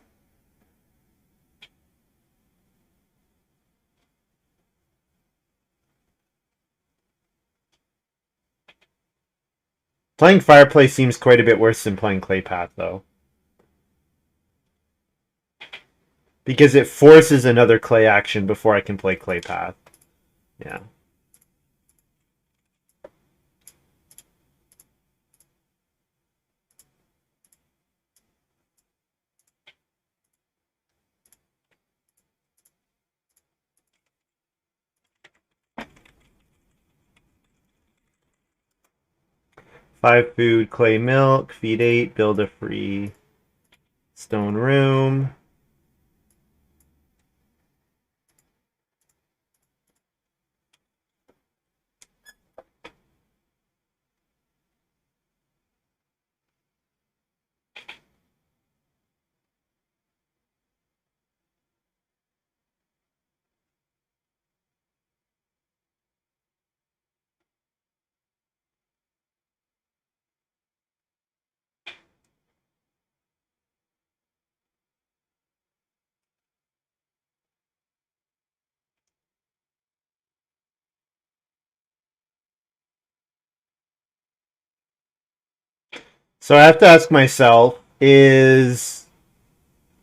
Playing Fireplace seems quite a bit worse than playing Clay Path, though. Because it forces another clay action before I can play Clay Path. Yeah. Five food, clay milk, feed 8, build a free stone room. So I have to ask myself, are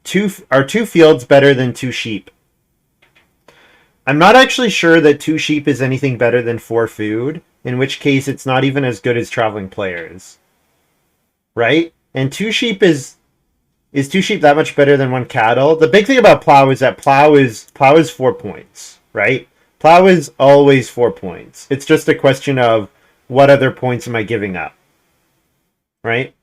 two fields better than two sheep? I'm not actually sure that two sheep is anything better than four food, in which case it's not even as good as traveling players. Right? And two sheep that much better than one cattle? The big thing about plow is that plow is 4 points, right? Plow is always 4 points. It's just a question of what other points am I giving up, right?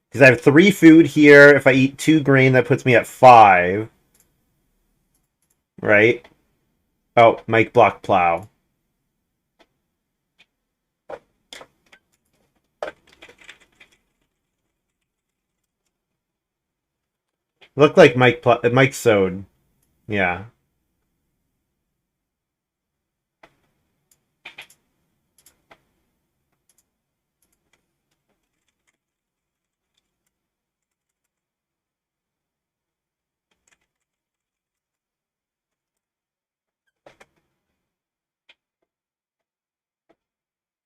Because I have 3 food here. If I eat 2 grain, that puts me at 5, right? Oh, Mike block plow. Looked like Mike sewed. Yeah.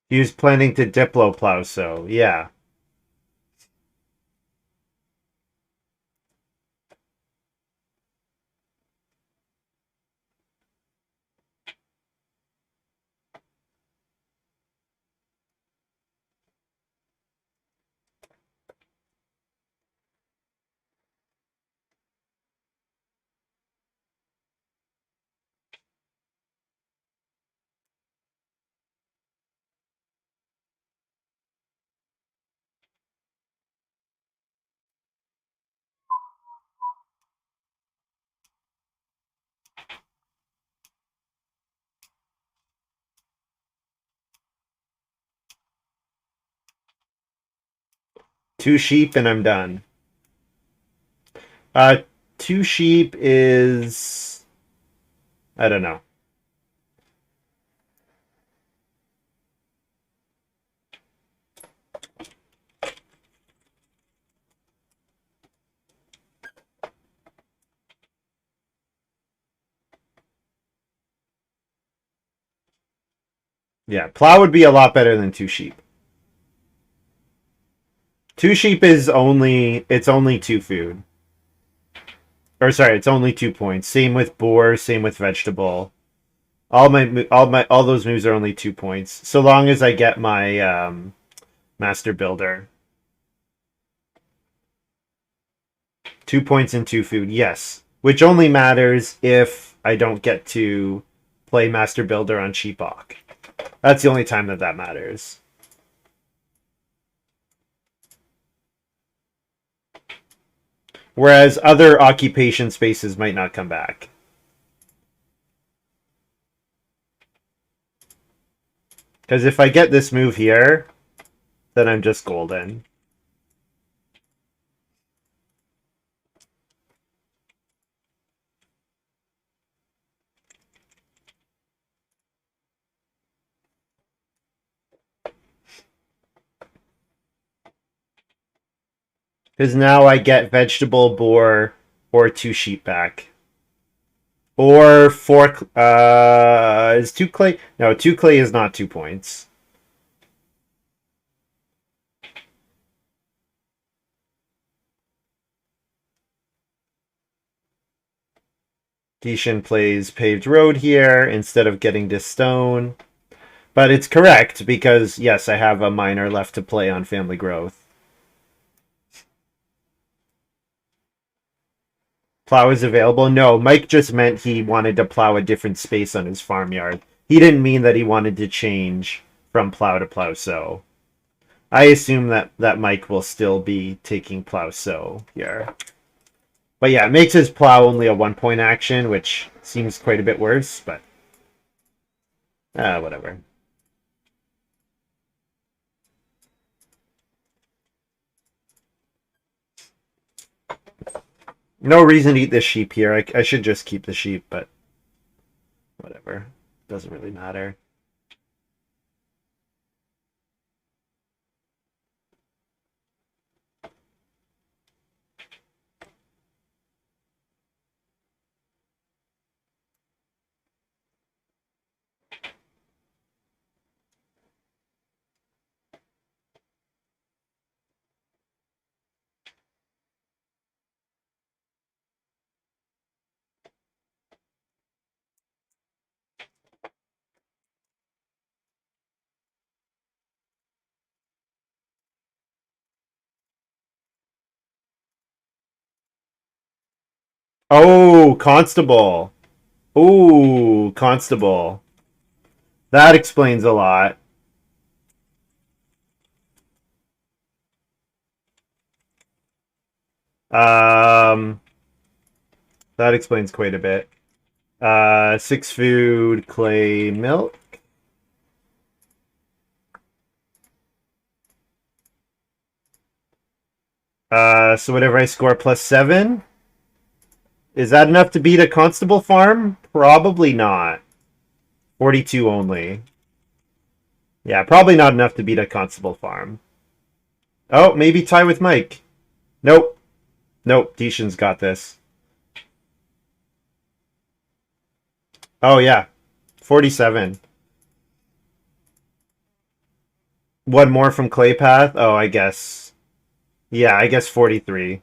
He was planning to diplo plow, so yeah. Two sheep and I'm done. Uh, two sheep is, I don't know. Yeah, plow would be a lot better than two sheep. Two sheep is only 2 food. Or sorry, it's only 2 points. Same with boar. Same with vegetable. All those moves are only 2 points. So long as I get my master builder. 2 points and 2 food. Yes, which only matters if I don't get to play master builder on Sheepok. That's the only time that that matters. Whereas other occupation spaces might not come back. Because if I get this move here, then I'm just golden. Because now I get vegetable, boar, or 2 sheep back. Or 4... is 2 clay? No, 2 clay is not 2 points. dshin plays paved road here instead of getting to stone. But it's correct because, yes, I have a miner left to play on family growth. Plow is available? No, Mike just meant he wanted to plow a different space on his farmyard. He didn't mean that he wanted to change from plow to plow sow. I assume that Mike will still be taking plow sow here. But yeah, it makes his plow only a 1 point action, which seems quite a bit worse, but whatever. No reason to eat this sheep here. I should just keep the sheep, but whatever. Doesn't really matter. Oh, constable. Ooh, constable. That explains a lot. Um, that explains quite a bit. 6 food, clay, milk. So whatever I score +7. Is that enough to beat a constable farm? Probably not. 42 only. Yeah, probably not enough to beat a constable farm. Oh, maybe tie with Mike. Nope. Nope, dshin's got this. Oh, yeah. 47. One more from Clay Path? Oh, I guess. Yeah, I guess 43.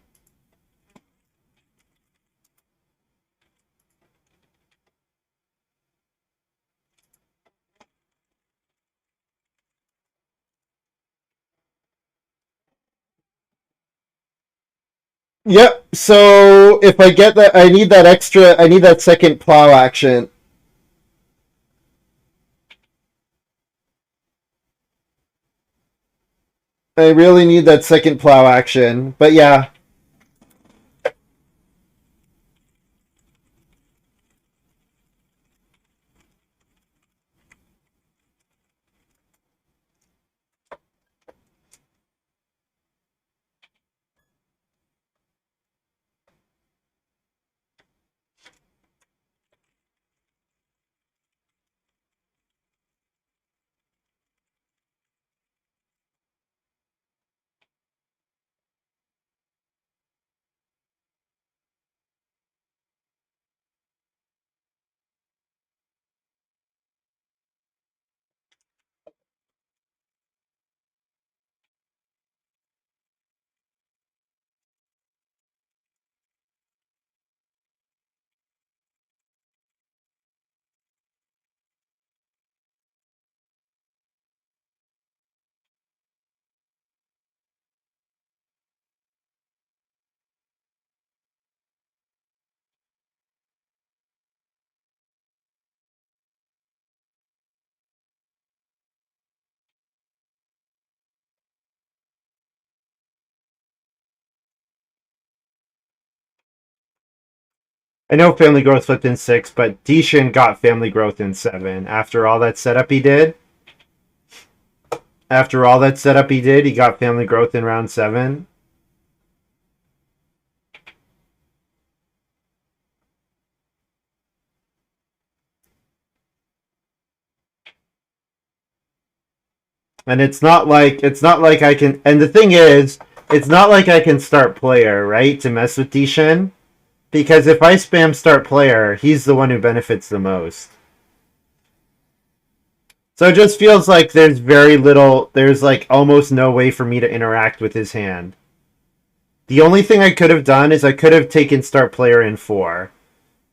Yep, so if I get that, I need that second plow action. I really need that second plow action. But yeah, I know family growth flipped in 6, but dshin got family growth in 7. After all that setup he did, he got family growth in round 7. And it's not like I can. And the thing is, it's not like I can start player, right, to mess with dshin, because if I spam start player, he's the one who benefits the most. So it just feels like there's very little, there's like almost no way for me to interact with his hand. The only thing I could have done is I could have taken start player in 4.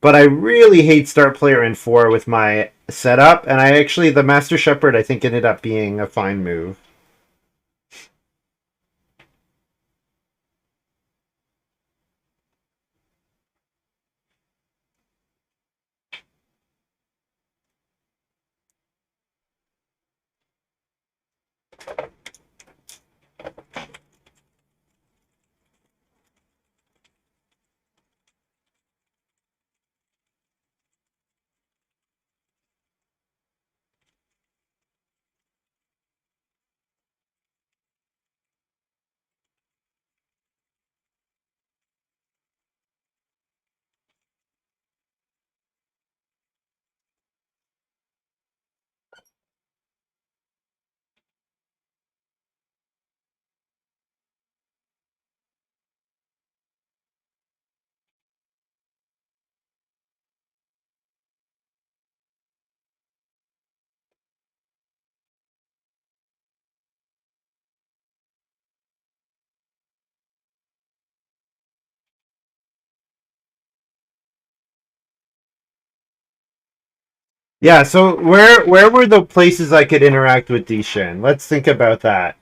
But I really hate start player in 4 with my setup, and I actually, the Master Shepherd, I think ended up being a fine move. Yeah, so where were the places I could interact with dshin? Let's think about that.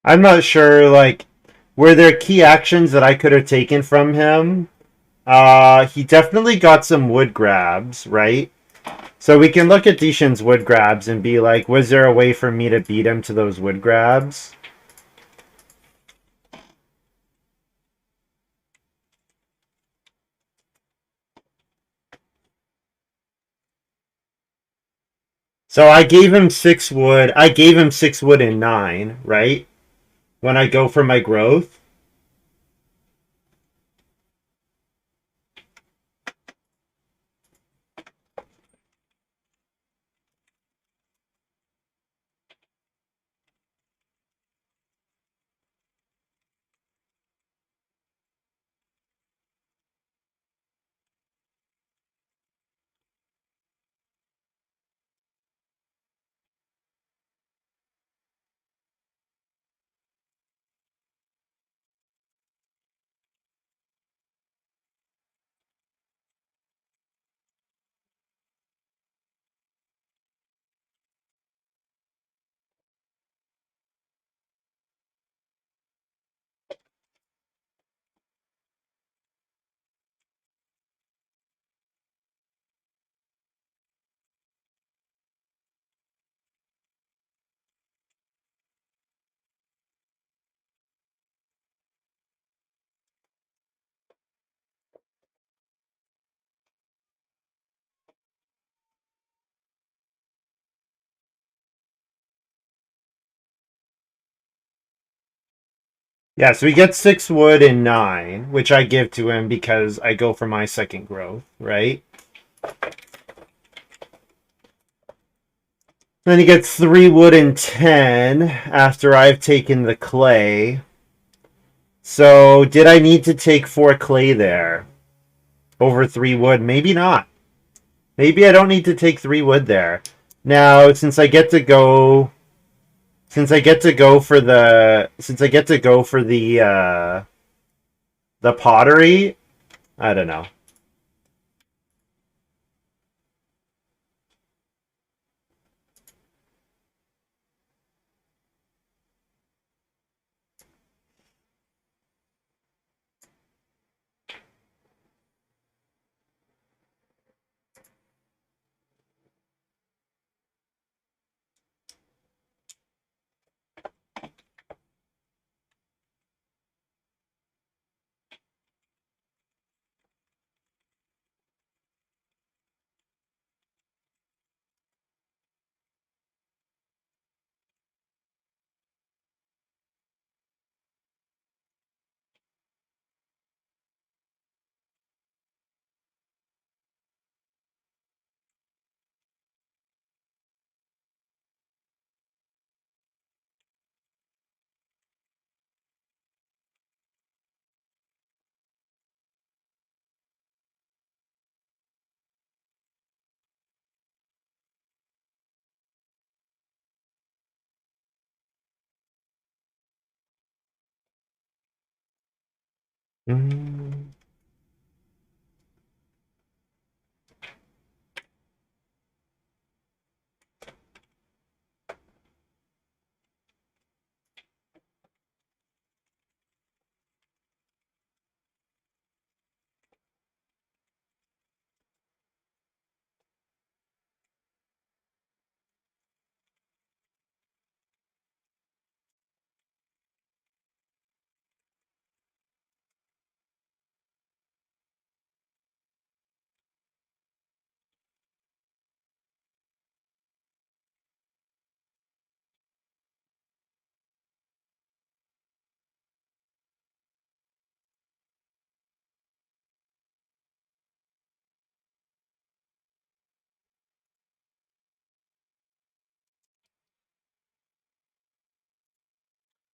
I'm not sure, like, were there key actions that I could have taken from him? He definitely got some wood grabs, right? So we can look at dshin's wood grabs and be like, was there a way for me to beat him to those wood grabs? So I gave him 6 wood. I gave him 6 wood in 9, right? When I go for my growth. Yeah, so he gets 6 wood in 9, which I give to him because I go for my second growth, right? Then he gets 3 wood in 10 after I've taken the clay. So did I need to take 4 clay there? Over 3 wood? Maybe not. Maybe I don't need to take 3 wood there. Now, since I get to go for the pottery, I don't know. Mm.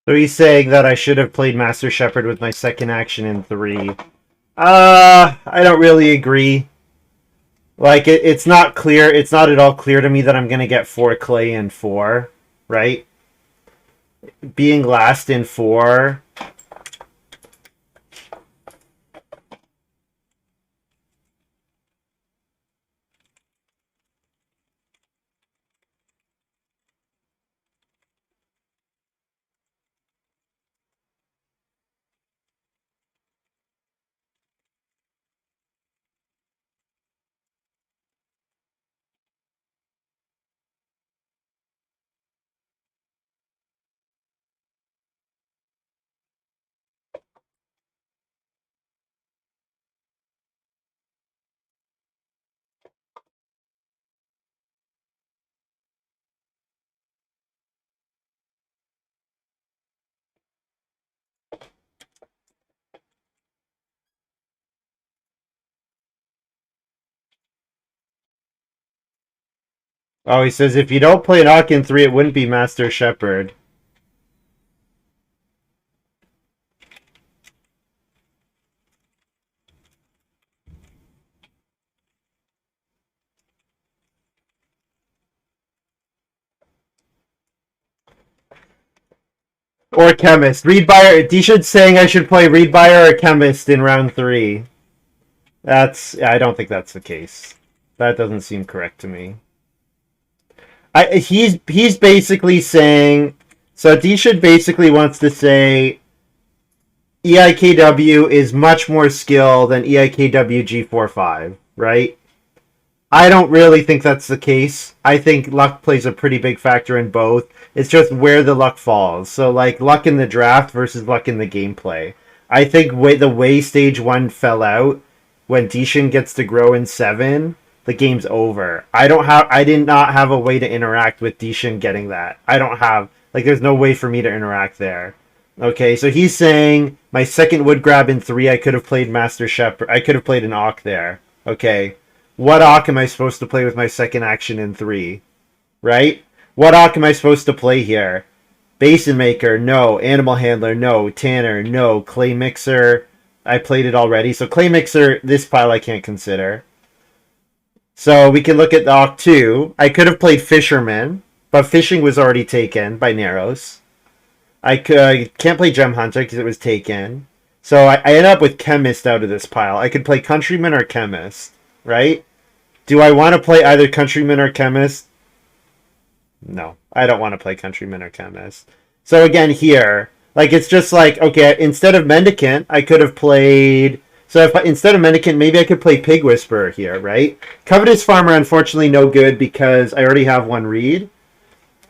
So he's saying that I should have played Master Shepherd with my second action in 3. I don't really agree. Like, it's not clear. It's not at all clear to me that I'm going to get 4 clay in 4, right? Being last in 4. Oh, he says if you don't play an Ock in 3, it wouldn't be Master Shepherd. Or Chemist. Read Buyer. Dshin's saying I should play Read Buyer or Chemist in round 3. I don't think that's the case. That doesn't seem correct to me. He's basically saying, so Dshin basically wants to say EIKW is much more skill than EIKW G45, right? I don't really think that's the case. I think luck plays a pretty big factor in both. It's just where the luck falls. So, like, luck in the draft versus luck in the gameplay. I think the way stage 1 fell out, when Dshin gets to grow in 7, the game's over. I did not have a way to interact with Dshin getting that. I don't have, like, there's no way for me to interact there. Okay, so he's saying my second wood grab in 3, I could have played Master Shepherd. I could have played an Ock there. Okay. What Ock am I supposed to play with my second action in 3? Right? What Ock am I supposed to play here? Basin Maker, no. Animal Handler, no. Tanner, no. Clay Mixer, I played it already. So Clay Mixer, this pile I can't consider. So we can look at the Ock 2. I could have played Fisherman, but Fishing was already taken by Narros. I can't play Gem Hunter because it was taken. So I end up with Chemist out of this pile. I could play Countryman or Chemist, right? Do I want to play either Countryman or Chemist? No, I don't want to play Countryman or Chemist. So again, here, like, it's just like, okay, instead of Mendicant, I could have played... So instead of Mendicant, maybe I could play Pig Whisperer here, right? Covetous Farmer, unfortunately, no good because I already have one read.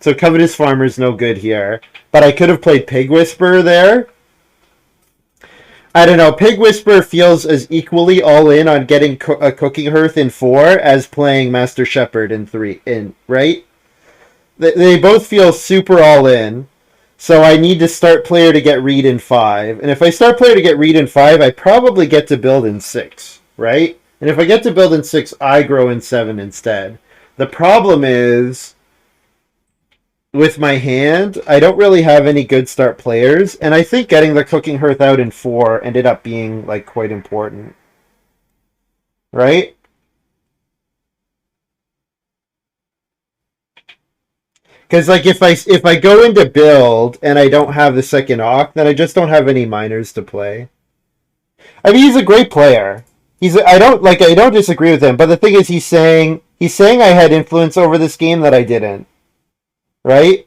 So Covetous Farmer is no good here. But I could have played Pig Whisperer there. I don't know. Pig Whisperer feels as equally all in on getting a Cooking Hearth in 4 as playing Master Shepherd in 3, right? They both feel super all in. So I need to start player to get read in 5. And if I start player to get read in 5, I probably get to build in 6, right? And if I get to build in 6, I grow in 7 instead. The problem is, with my hand, I don't really have any good start players. And I think getting the Cooking Hearth out in 4 ended up being, like, quite important. Right? Because, like, if I go into build and I don't have the second Ock, then I just don't have any miners to play. I mean, he's a great player. I don't disagree with him, but the thing is, he's saying I had influence over this game that I didn't, right?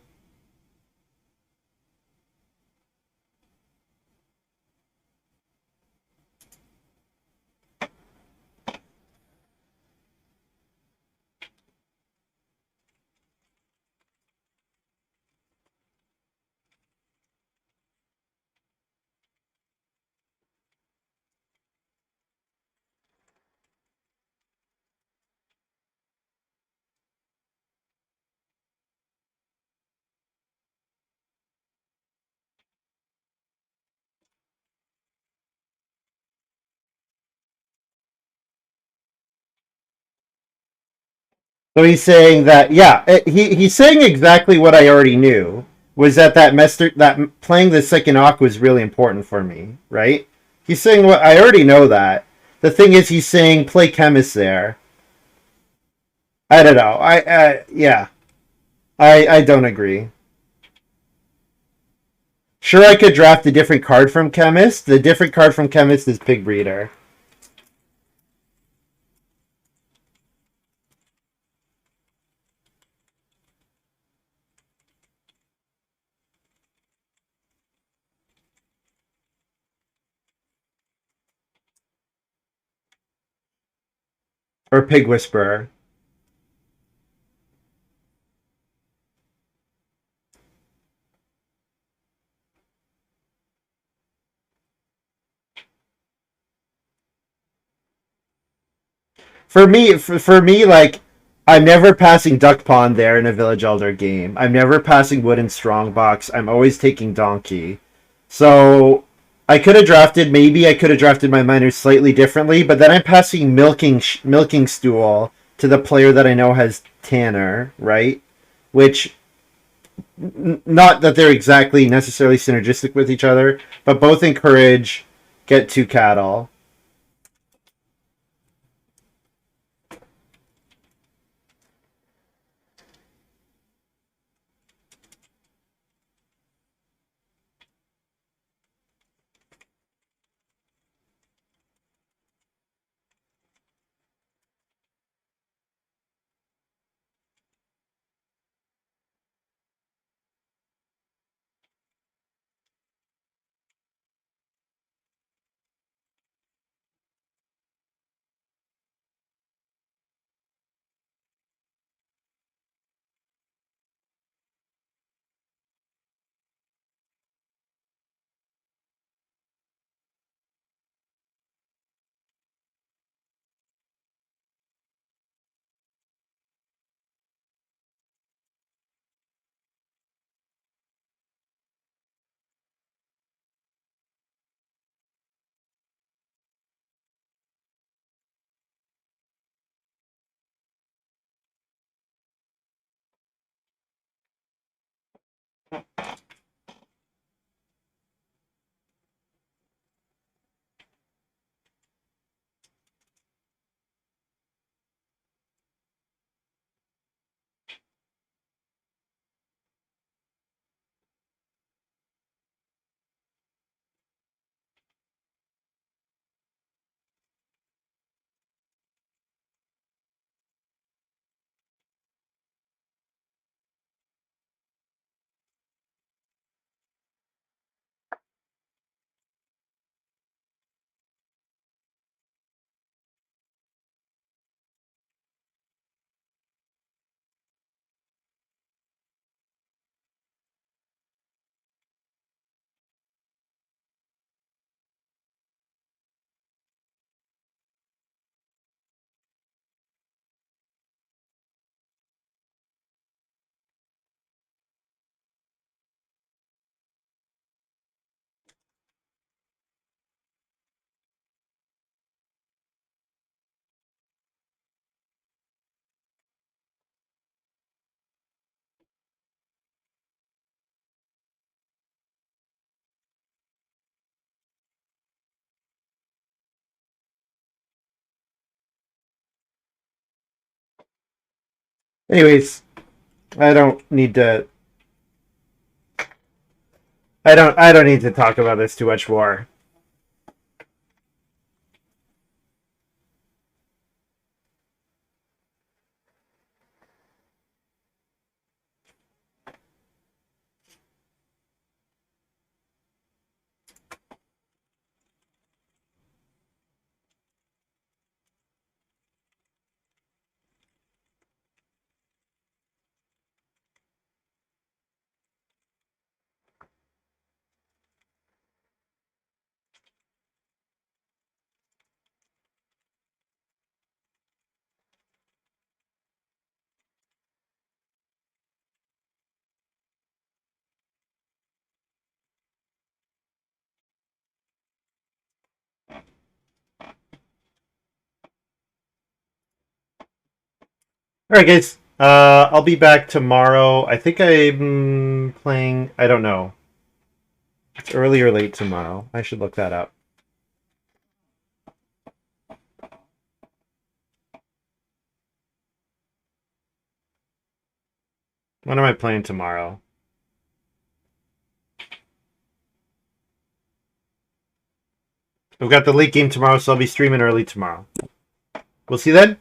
So he's saying that, yeah, he's saying exactly what I already knew, was that playing the second Aqu was really important for me, right? He's saying what I already know that. The thing is, he's saying play chemist there. I don't know. Yeah, I don't agree. Sure, I could draft a different card from chemist. The different card from chemist is pig breeder or pig whisperer. For me, like I'm never passing Duck Pond there in a Village Elder game. I'm never passing Wooden Strongbox. I'm always taking Donkey. So maybe I could have drafted my miners slightly differently, but then I'm passing Milking Stool to the player that I know has Tanner, right? Which not that they're exactly necessarily synergistic with each other, but both encourage get two cattle. Anyways, I don't need to. I don't need to talk about this too much more. All right, guys. I'll be back tomorrow. I think I'm playing. I don't know. It's early or late tomorrow. I should look that up. When am I playing tomorrow? We've got the late game tomorrow, so I'll be streaming early tomorrow. We'll see you then.